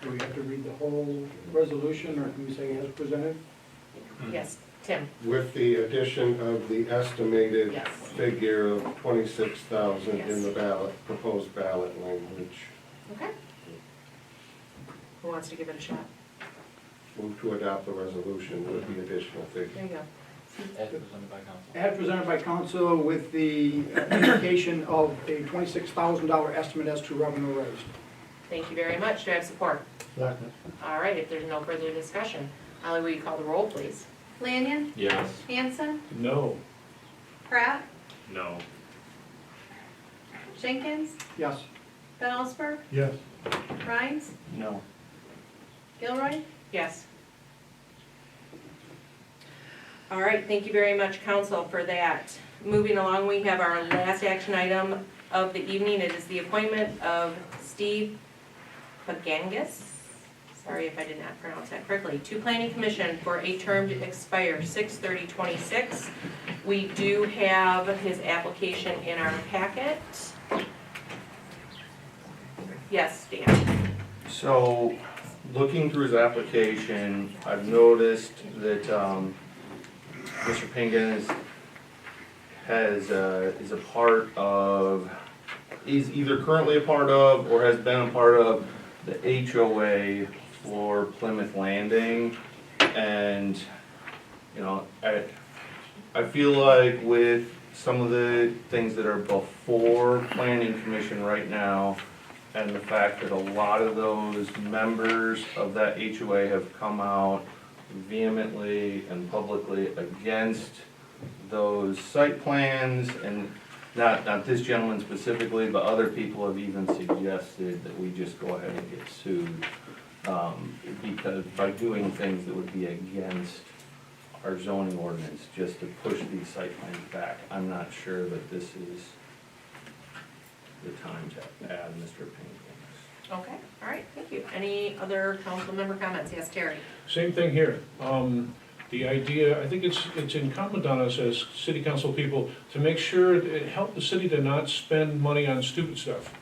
Do we have to read the whole resolution, or can we say as presented? Yes, Tim? With the addition of the estimated Yes. figure of 26,000 in Yes. the ballot, proposed ballot language. Okay. Who wants to give it a shot? Move to adopt the resolution with the additional There figure. you go. As presented by council. As presented by council with the indication of a $26,000 estimate as to revenue raised. Thank you very much. Do I have support? Second. All right, if there's no further discussion, Ally, will you call the roll, please? Lanyon, Yes. Hanson, No. Pratt, No. Jenkins, Yes. Van Allsburg, Yes. Rhines, No. Gilroy. Yes. All right, thank you very much, council, for that. Moving along, we have our last action item of the evening. It is the appointment of Steve Pagangas. Sorry if I did not pronounce that correctly. To Planning Commission for a term to expire 6/30/26. We do have his application in our packet. Yes, Dan. so looking through his application, I've noticed that, Mr. Pingan is a part of, is either currently a part of or has been a part of the HOA for Plymouth Landing. And, you know, I feel like with some of the things that are before planning commission right now, and the fact that a lot of those members of that HOA have come out vehemently and publicly against those site plans, and not this gentleman specifically, but other people have even suggested that we just go ahead and get sued, because by doing things that would be against our zoning ordinance, just to push these site plans back. I'm not sure that this is the time to add Mr. Payne. Okay, all right, thank you. Any other council member comments? Yes, Terry? Same thing here. The idea, I think it's incumbent on us as city council people to make sure, it help the city to not spend money on stupid stuff.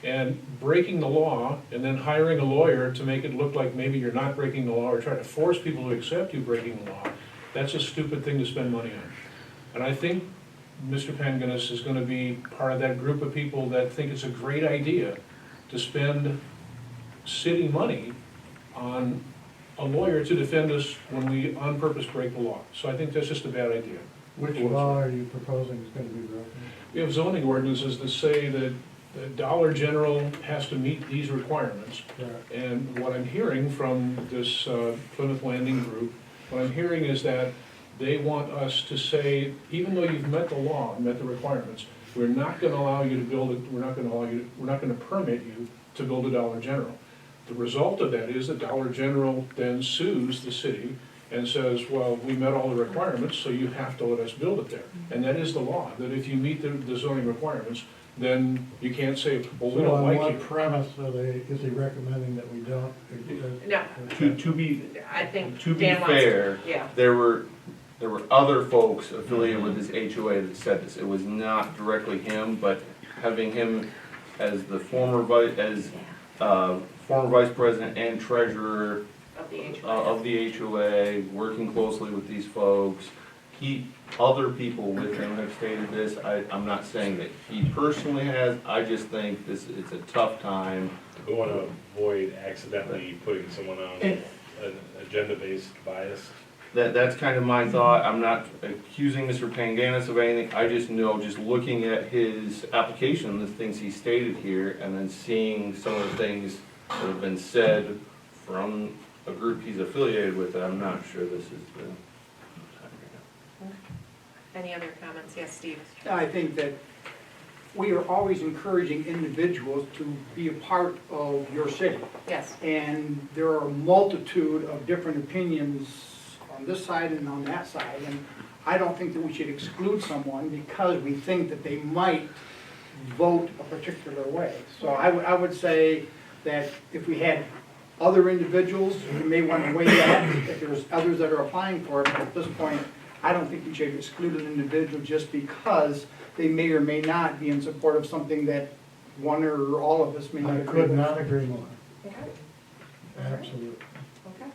And breaking the law and then hiring a lawyer to make it look like maybe you're not breaking the law or try to force people to accept you breaking the law, that's a stupid thing to spend money on. And I think Mr. Panganis is gonna be part of that group of people that think it's a great idea to spend city money on a lawyer to defend us when we on purpose break the law. So I think that's just a bad idea. Which law are you proposing is gonna be broken? We have zoning ordinances that say that the Dollar General has to meet these requirements. Correct. And what I'm hearing from this Plymouth Landing group, what I'm hearing is that they want us to say, even though you've met the law, met the requirements, we're not gonna allow you to build it, we're not gonna permit you to build a Dollar General. The result of that is that Dollar General then sues the city and says, well, we met all the requirements, so you have to let us build it there. And that is the law, that if you meet the zoning requirements, then you can't say, well, we So don't on like what you. premise is he recommending that we don't? No, To be I think To be Dan wants to. fair, Yeah, there were other folks affiliated with this HOA that said this. It was not directly him, but having him as the former vice president and treasurer of the HOA. of the HOA, working closely with these folks. Other people with him have stated this. I'm not saying that he personally has, I just think it's a tough time. We want to avoid accidentally putting someone on an agenda-based bias. That's kind of my thought. I'm not accusing Mr. Panganis of anything. I just know, just looking at his application, the things he stated here, and then seeing some of the things that have been said from a group he's affiliated with, I'm not sure this is the time right now. Any other comments? Yes, Steve? I think that we are always encouraging individuals to be a part of your city. Yes. And there are a multitude of different opinions on this side and on that side. And I don't think that we should exclude someone because we think that they might vote a particular way. So I would say that if we had other individuals, we may want to weigh that, if there's others that are applying for it. But at this point, I don't think we should exclude an individual just because they may or may not be in support of something that one or all of us may not I agree could with. not agree more. Okay. Absolutely. Okay.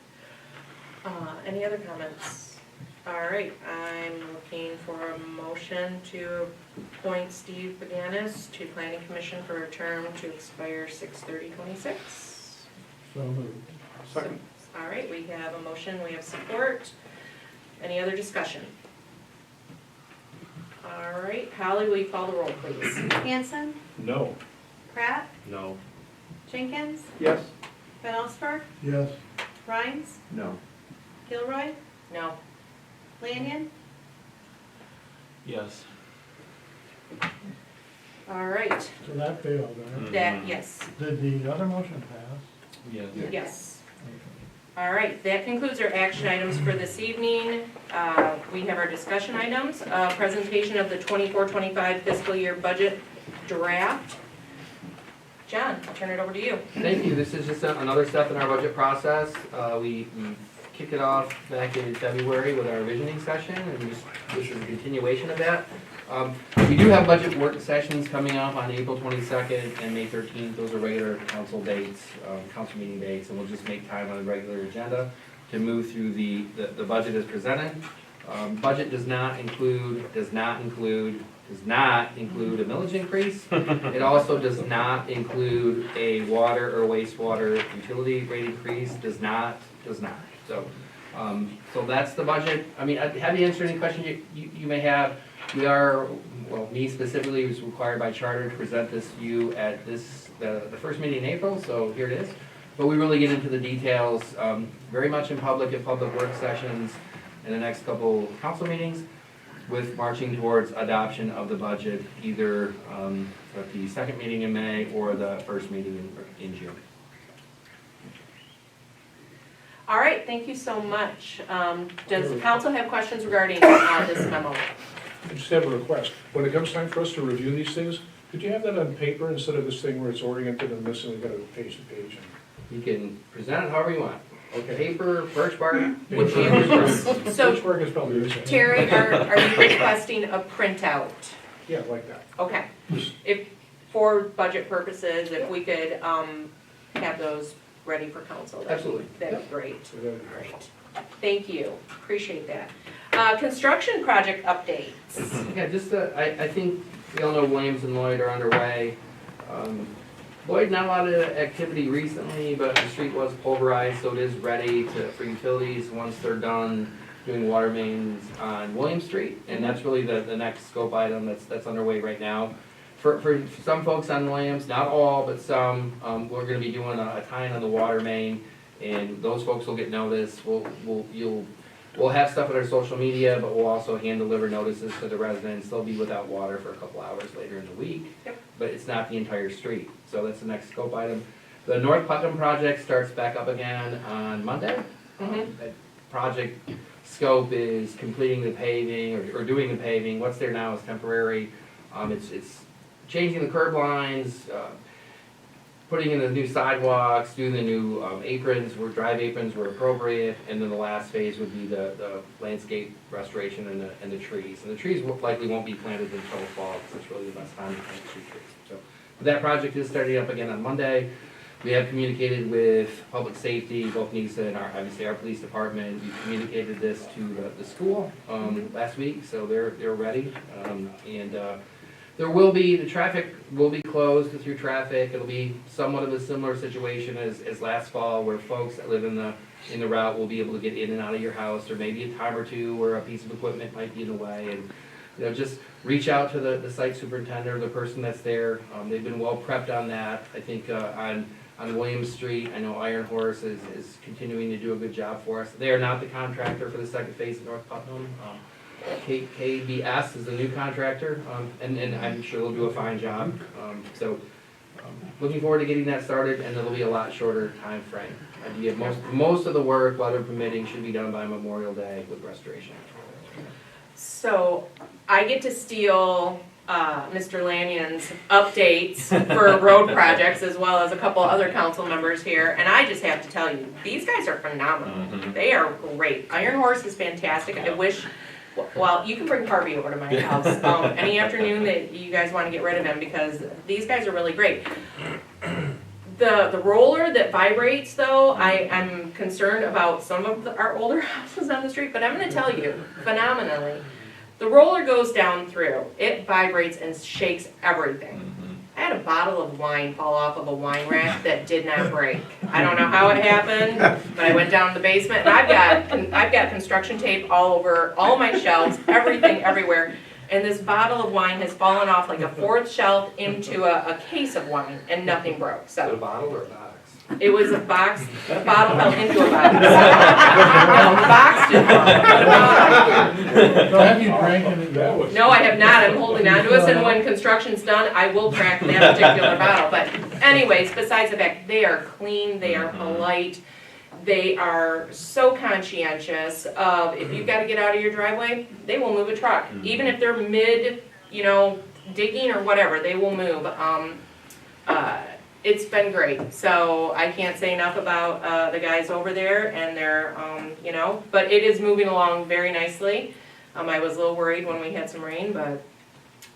Any other comments? All right, I'm looking for a motion to appoint Steve Paganis to Planning Commission for a term to expire 6/30/26. So moved. Second. All right, we have a motion, we have support. Any other discussion? All right, Holly, will you call the roll, please? Hanson, No. Pratt, No. Jenkins, Yes? Van Allsburg, Yes. Rhines, No. Gilroy, No. Lanyon, Yes. All right, So that failed, right? that, yes, Did the other motion pass? Yes. yes. Okay. All right, that concludes our action items for this evening. We have our discussion items, presentation of the 24-25 fiscal year budget draft. John, I'll turn it over to you. Thank you. This is just another step in our budget process. We kicked it off back in February with our visioning session, and this is a continuation of that. We do have budget work sessions coming up on April 22nd and May 13th. Those are regular council dates, council meeting dates, and we'll just make time on the regular agenda to move through the budget as presented. Budget does not include a millage increase. It also does not include a water or wastewater utility rate increase, does not. So that's the budget. I mean, I'd have you answer any questions you may have. We are, well, me specifically was required by charter to present this to you at the first meeting in April, so here it is. But we really get into the details very much in public at public work sessions in the next couple council meetings, with marching towards adoption of the budget either at the second meeting in May or the first meeting in June. All right, thank you so much. Does the council have questions regarding this memo? I just have a request. When it comes time for us to review these things, could you have that on paper instead of this thing where it's oriented and this, and we got to page to page? You can present it however you want. Okay. Paper, birch bark. Would you, so Pitchfork is probably the same. Terry, are you requesting a printout? Yeah, like that. Okay. If, for budget purposes, if we could have those ready for council, Absolutely. that'd be great. So that'd be great. Great. Thank you, appreciate that. Construction project updates. Yeah, just, I think we all know Williams and Lloyd are underway. Lloyd, not a lot of activity recently, but the street was pulverized, so it is ready for utilities once they're done doing water mains on William Street. And that's really the next scope item that's underway right now. For some folks on Williams, not all, but some, we're gonna be doing a tie-in on the water main, and those folks will get notice. We'll have stuff on our social media, but we'll also hand deliver notices to the residents. They'll be without water for a couple hours later in the week. Yep. But it's not the entire street, so that's the next scope item. The North Putnam project starts back up again on Monday. That project scope is completing the paving or doing the paving. What's there now is temporary. It's changing the curb lines, putting in the new sidewalks, doing the new aprons, where drive aprons were appropriate, and then the last phase would be the landscape restoration and the trees. And the trees likely won't be planted until fall, because it's really the best time to plant trees. So that project is starting up again on Monday. We have communicated with public safety, both NISA and obviously our police department. We communicated this to the school last week, so they're ready. There will be, the traffic will be closed through traffic. It'll be somewhat of a similar situation as last fall, where folks that live in the route will be able to get in and out of your house, or maybe a time or two where a piece of equipment might be in the way. And just reach out to the site superintendent or the person that's there. They've been well prepped on that. I think on Williams Street, I know Iron Horse is continuing to do a good job for us. They are not the contractor for the second phase of North Putnam. KBS is the new contractor, and I'm sure they'll do a fine job. Looking forward to getting that started, and it'll be a lot shorter time frame. Most of the work, weather permitting, should be done by Memorial Day with restoration. So I get to steal Mr. Lannion's updates for road projects, as well as a couple other council members here, and I just have to tell you, these guys are phenomenal. They are great. Iron Horse is fantastic. I wish, well, you can bring Harvey over to my house any afternoon that you guys want to get rid of him, because these guys are really great. The roller that vibrates, though, I'm concerned about some of our older houses on the street, but I'm going to tell you, phenomenally. The roller goes down through, it vibrates and shakes everything. I had a bottle of wine fall off of a wine rack that did not break. I don't know how it happened, but I went down in the basement, and I've got construction tape all over all my shelves, everything, everywhere. And this bottle of wine has fallen off like a fourth shelf into a case of wine, and nothing broke. Is it a So bottle or a box? it was a box. The bottle fell into a box. No, the box didn't. So have you drank it? No, I have not. I'm holding on to it, and when construction's done, I will crack that particular bottle. But anyways, besides the fact, they are clean, they are polite, they are so conscientious of, if you've got to get out of your driveway, they will move a truck. Even if they're mid, digging or whatever, they will move. It's been great. So I can't say enough about the guys over there and their, but it is moving along very nicely. I was a little worried when we had some rain, but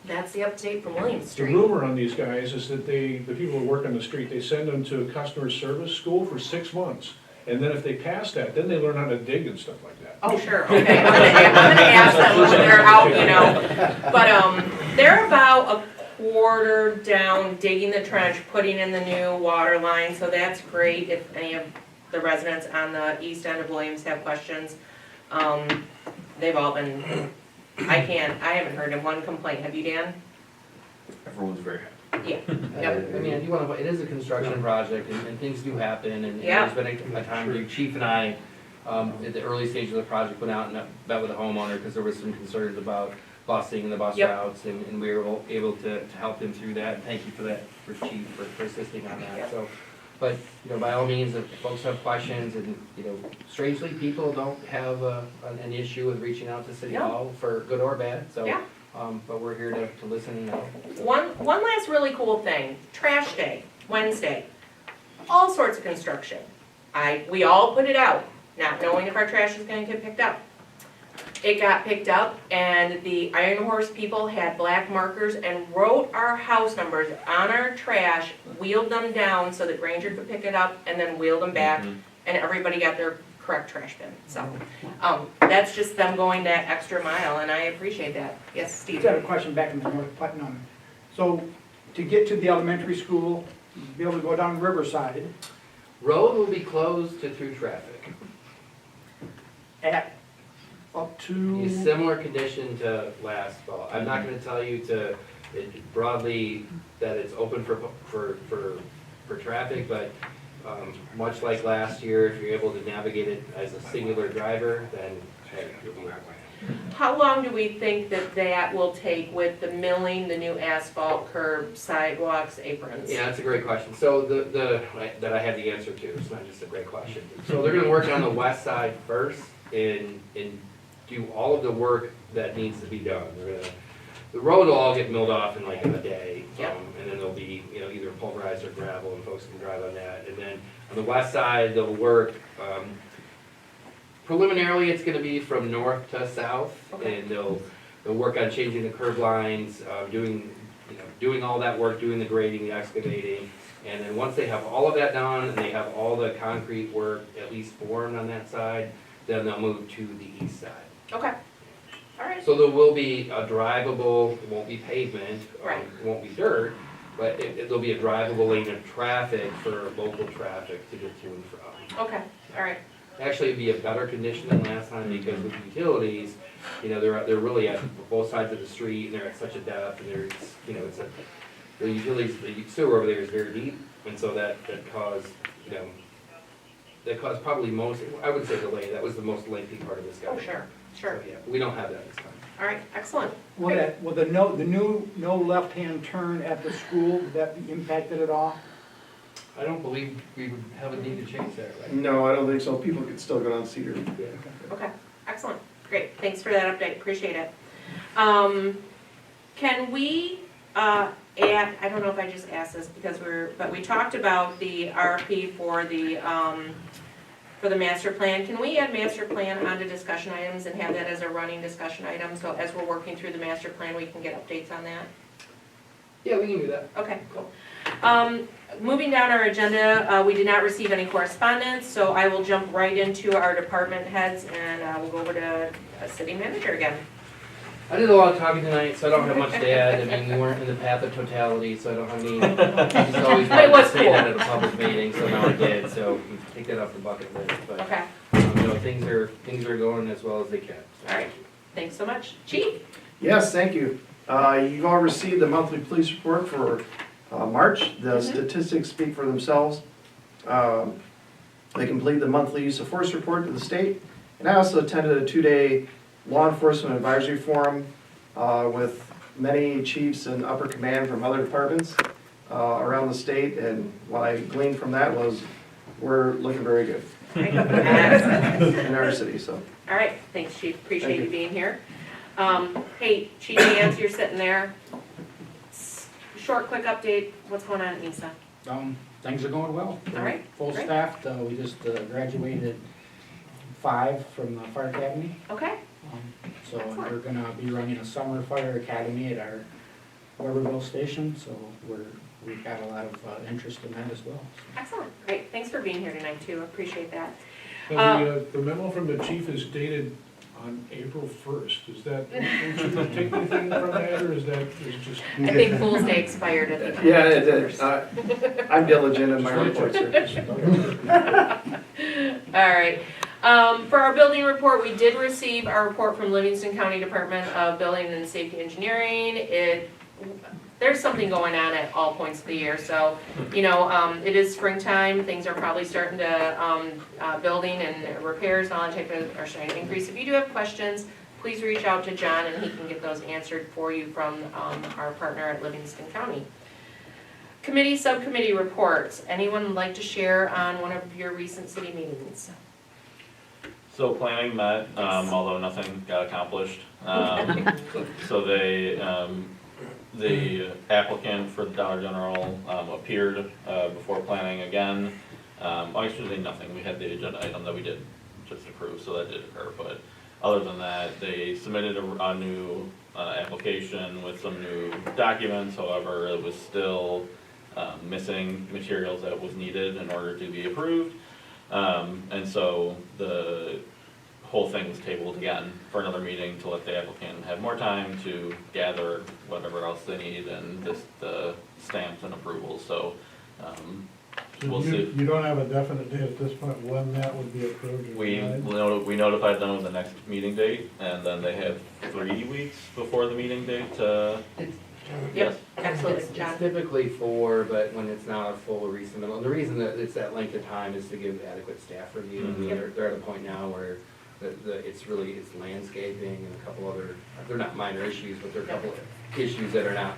That's the update from Williams The Street. rumor on these guys is that the people who work on the street, they send them to customer service school for 6 months. And then if they pass that, then they learn how to dig and stuff like that. Oh, sure, okay, I'm gonna ask them when they're out, you know. But, they're about a quarter down, digging the trench, putting in the new water line, so that's great if any of the residents on the east end of Williams have questions. They've all been, I haven't heard of one complaint, have you, Dan? Everyone's very happy. Yeah, I yep, mean, I do wanna, it is a construction project, and things do happen, and Yeah. there's been a time, the chief and I, at the early stage of the project, went out and met with the homeowner, because there was some concerns about busing and the bus Yep. routes, and we were able to help him through that, and thank you for that, for chief, for assisting on that, Yep. so. But, you know, by all means, if folks have questions, and, you know, strangely, people don't have, an issue with reaching out to City No. Hall for good or bad, so. Yeah. But we're here to listen and help. so. One last really cool thing, trash day, Wednesday, all sorts of construction. We all put it out, not knowing if our trash is gonna get picked up. It got picked up, and the Iron Horse people had black markers and wrote our house numbers on our trash, wheeled them down so that Granger could pick it up, and then wheeled them back, and everybody got their correct trash bin, so. That's just them going that extra mile, and I appreciate that. Yes, I Steve? just have a question back in the North Putnam. So to get to the elementary school, be able to go down Riverside Road will be closed to through traffic. at up to, A similar condition to last fall. I'm not gonna tell you broadly that it's open for traffic, but, much like last year, if you're able to navigate it as a singular driver, then, hey, you'll be fine. How long do we think that will take with the milling, the new asphalt, curb, sidewalks, aprons? Yeah, that's a great question. So that I have the answer to, it's not just a great question. So they're gonna work on the west side first and do all of the work that needs to be done. The road will all get milled off in like a day. Yep. And then there'll be, you know, either pulverized or gravel, and folks can drive on that. And then on the west side, they'll work, preliminarily, it's gonna be from north to south. Okay. And they'll work on changing the curb lines, doing all that work, doing the grading, the excavating. And then once they have all of that done, and they have all the concrete work at least formed on that side, then they'll move to the east side. Okay, all right. So there will be a drivable, it won't be pavement, Right. it won't be dirt, but there'll be a drivable lane of traffic for local traffic to get to and from. Okay, all right, Actually, it'd be a better condition than last time, because with utilities, you know, they're really at both sides of the street, and they're at such a depth, and there's, you know, the utilities, the sewer over there is very deep, and so that caused, you know, that caused probably most, I would say delay, that was the most lengthy part of this guy. oh, sure, sure, So, yeah, we don't have that this time. all right, excellent. will the new no left-hand turn at the school, would that be impacted at all? I don't believe we would have a need to change that, right? No, I don't think so. People could still go down Cedar. Yeah. Okay, excellent, great, thanks for that update, appreciate it. Can we, add, I don't know if I just asked this because but we talked about the RFP for the master plan. Can we add master plan onto discussion items and have that as a running discussion item? So as we're working through the master plan, we can get updates on that? Yeah, we can do that. Okay, cool. Moving down our agenda, we did not receive any correspondence, so I will jump right into our department heads and we'll go over to city manager again. I did a lot of talking tonight, so I don't have much to add. I mean, we weren't in the path of totality, so I don't have any, I just always But it wanted was to say cool. that at a public meeting, so now I did, so we take that off the bucket list. But, Okay, you know, things are going as well as they can. So. all right, thanks so much. Chief? Yes, thank you. You've all received the monthly police report for March. The statistics speak for themselves. They complete the monthly use of force report to the state. And I also attended a 2-day law enforcement advisory forum with many chiefs and upper command from other departments around the state. And what I gleaned from that was we're looking very good in our city. So. All right, thanks, Chief, appreciate Thank you you. being here. Hey, Chief Nance, you're sitting there. Short, quick update, what's going on at NISA? Things are going well. All right, Full great. staffed, we just graduated 5 from the fire academy. Okay, So Excellent. we're gonna be running a summer fire academy at our Weberville Station, so we've got a lot of interest in that as well. Excellent, great, thanks for being here tonight too, appreciate that. Now, the memo from the chief is dated on April 1st. Is that, don't you take anything from that, or is that is just? I think Fool's Day expired at the time. Yeah, it is. I'm diligent in my reports here. All right. For our building report, we did receive our report from Livingston County Department of Building and Safety Engineering. There's something going on at all points of the year, so, you know, it is springtime, things are probably starting to, building and repairs and all that type of, are starting to increase. If you do have questions, please reach out to John and he can get those answered for you from, our partner at Livingston County. Committee, subcommittee reports. Anyone like to share on one of your recent city meetings? So planning met, although nothing got accomplished. So the applicant for the Dollar General appeared before planning again. Actually, nothing, we had the agenda item that we did just approve, so that did occur, but other than that, they submitted a new application with some new documents, however, it was still missing materials that was needed in order to be approved. And so the whole thing was tabled again for another meeting to let the applicant have more time to gather whatever else they need and just the stamps and approvals, so, we'll see. You don't have a definite date at this point when that would be approved? or We denied? we notified them of the next meeting date, and then they have 3 weeks before the meeting date to, Yep, absolutely, It's John. typically 4, but when it's not a full resubmittal, and the reason that it's that length of time is to give adequate staff review. I mean, they're at a point now where it's landscaping and a couple other, they're not minor issues, but they're a couple of issues that are not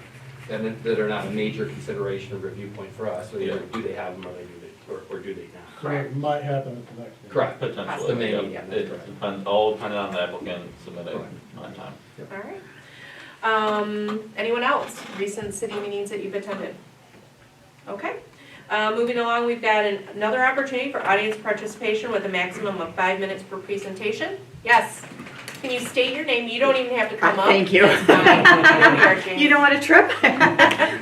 a major consideration or review point for us. So either do they have them or do they not? So it might happen at the next meeting. Correct. potentially. The main, yeah. yeah, It correct. depends, all depending on the applicant submitting on time. All right. Anyone else? Recent city meetings that you've attended? Okay. Moving along, we've got another opportunity for audience participation with a maximum of 5 minutes per presentation. Yes. Can you state your name? You don't even have to come up. Thank you. It's fine. Here we are, Jane. You don't want to trip?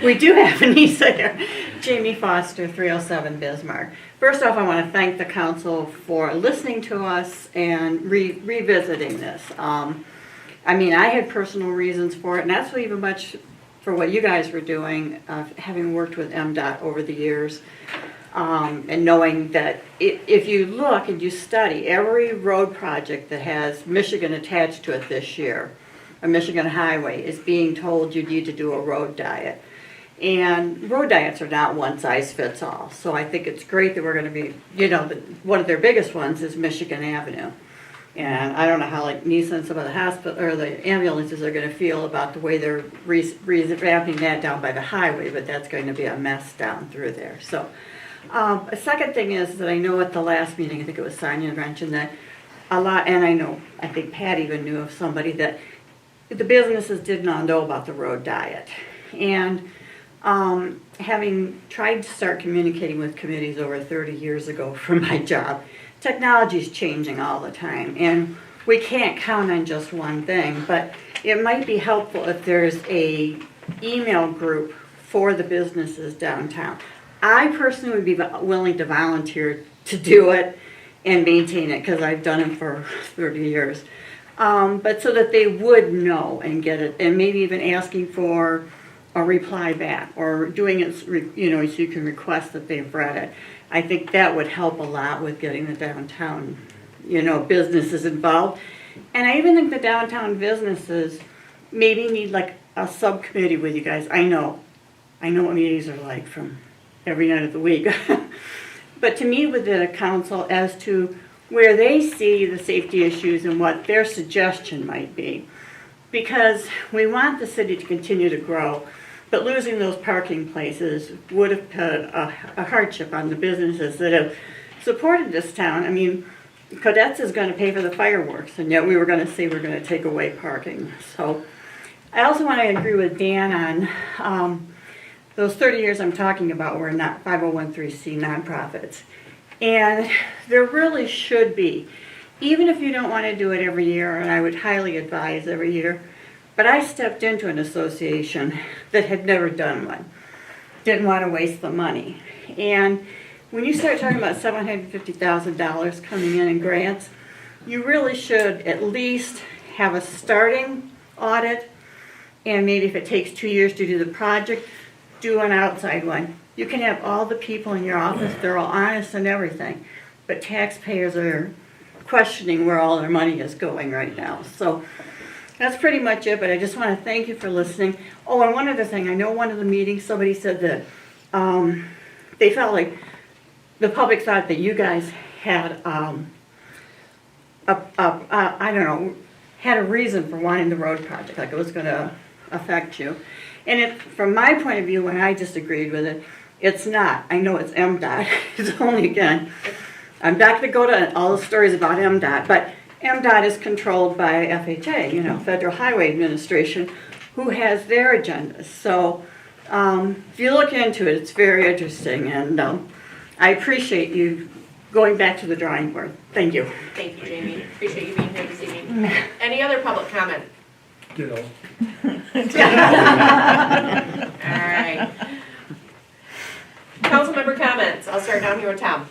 We do have Anissa here. Jamie Foster, 307 Bismarck. First off, I want to thank the council for listening to us and revisiting this. I mean, I had personal reasons for it, and that's even much for what you guys were doing, having worked with MDOT over the years, and knowing that if you look and you study every road project that has Michigan attached to it this year, a Michigan highway, is being told you need to do a road diet. And road diets are not one size fits all. So I think it's great that we're going to be, you know, one of their biggest ones is Michigan Avenue. And I don't know how like Nisa and some of the hospital or the ambulances are going to feel about the way they're revamping that down by the highway, but that's going to be a mess down through there. So a second thing is that I know at the last meeting, I think it was Sonia mentioned that a lot, and I think Pat even knew of somebody that the businesses did not know about the road diet. And having tried to start communicating with committees over 30 years ago for my job, technology is changing all the time, and we can't count on just one thing, but it might be helpful if there's a email group for the businesses downtown. I personally would be willing to volunteer to do it and maintain it, because I've done it for 30 years. But so that they would know and get it, and maybe even asking for a reply back, or doing it, you know, so you can request that they've read it. I think that would help a lot with getting the downtown, you know, businesses involved. And I even think the downtown businesses maybe need like a subcommittee with you guys. I know what meetings are like from every night of the week. But to meet with the council as to where they see the safety issues and what their suggestion might be. Because we want the city to continue to grow, but losing those parking places would have put a hardship on the businesses that have supported this town. I mean, Cadets is going to pay for the fireworks, and yet we were going to say we're going to take away parking. So I also want to agree with Dan on those 30 years I'm talking about were not 501(c) nonprofits. And there really should be, even if you don't want to do it every year, and I would highly advise every year, But I stepped into an association that had never done one. Didn't want to waste the money. And when you start talking about $750,000 coming in grants, you really should at least have a starting audit, and maybe if it takes 2 years to do the project, do an outside one. You can have all the people in your office, they're all honest and everything, but taxpayers are questioning where all their money is going right now. So that's pretty much it, but I just want to thank you for listening. Oh, and one other thing, I know one of the meetings, somebody said that they felt like the public thought that you guys had, I don't know, had a reason for wanting the road project, like it was going to affect you. And it, from my point of view, when I disagreed with it, it's not. I know it's MDOT. It's only, again, I'm not going to go to all the stories about MDOT, but MDOT is controlled by FHA, you know, Federal Highway Administration, who has their agendas. So if you look into it, it's very interesting, and I appreciate you going back to the drawing board. Thank you. Thank you, Jamie. Appreciate you being here this evening. Any other public comment? You know. All right. Council member comments. I'll start down here with Tom.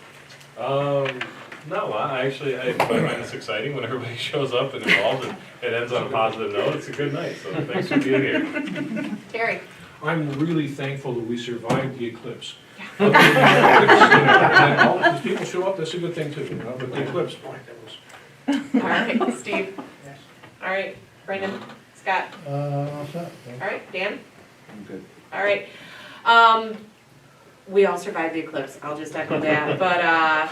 No, I find this exciting when everybody shows up and involved and it ends on a positive note. It's a good night, so thanks for being here. Terry. I'm really thankful that we survived the eclipse. Other than the eclipse, people show up, that's a good thing too, you know, but the eclipse, boy, that was. All right, Steve. All right, Brendan, Scott. All set, thanks. All right, Dan. I'm good. All right. We all survived the eclipse. I'll just echo that. But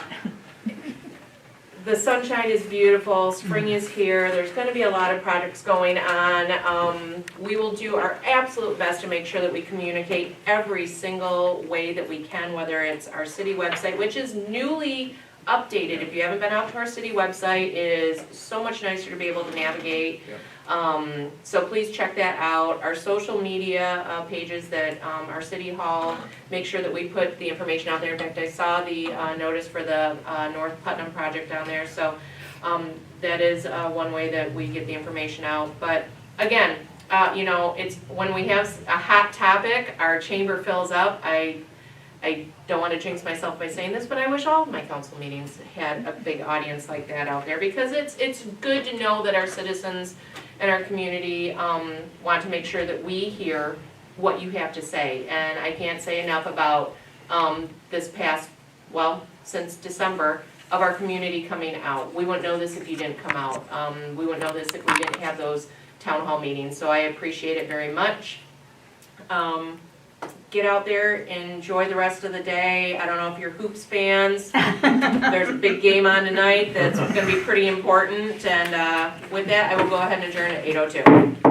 the sunshine is beautiful. Spring is here. There's going to be a lot of projects going on. We will do our absolute best to make sure that we communicate every single way that we can, whether it's our city website, which is newly updated. If you haven't been out to our city website, it is so much nicer to be able to navigate. So please check that out. Our social media pages that our city hall, make sure that we put the information out there. In fact, I saw the notice for the North Putnam project down there. So that is one way that we get the information out. But again, you know, it's when we have a hot topic, our chamber fills up. I don't want to jinx myself by saying this, but I wish all of my council meetings had a big audience like that out there, because it's good to know that our citizens and our community want to make sure that we hear what you have to say. And I can't say enough about this past, well, since December, of our community coming out. We wouldn't know this if you didn't come out. We wouldn't know this if we didn't have those town hall meetings. So I appreciate it very much. Get out there, enjoy the rest of the day. I don't know if you're Hoops fans. There's a big game on tonight that's going to be pretty important. And with that, I will go ahead and adjourn at 8:02.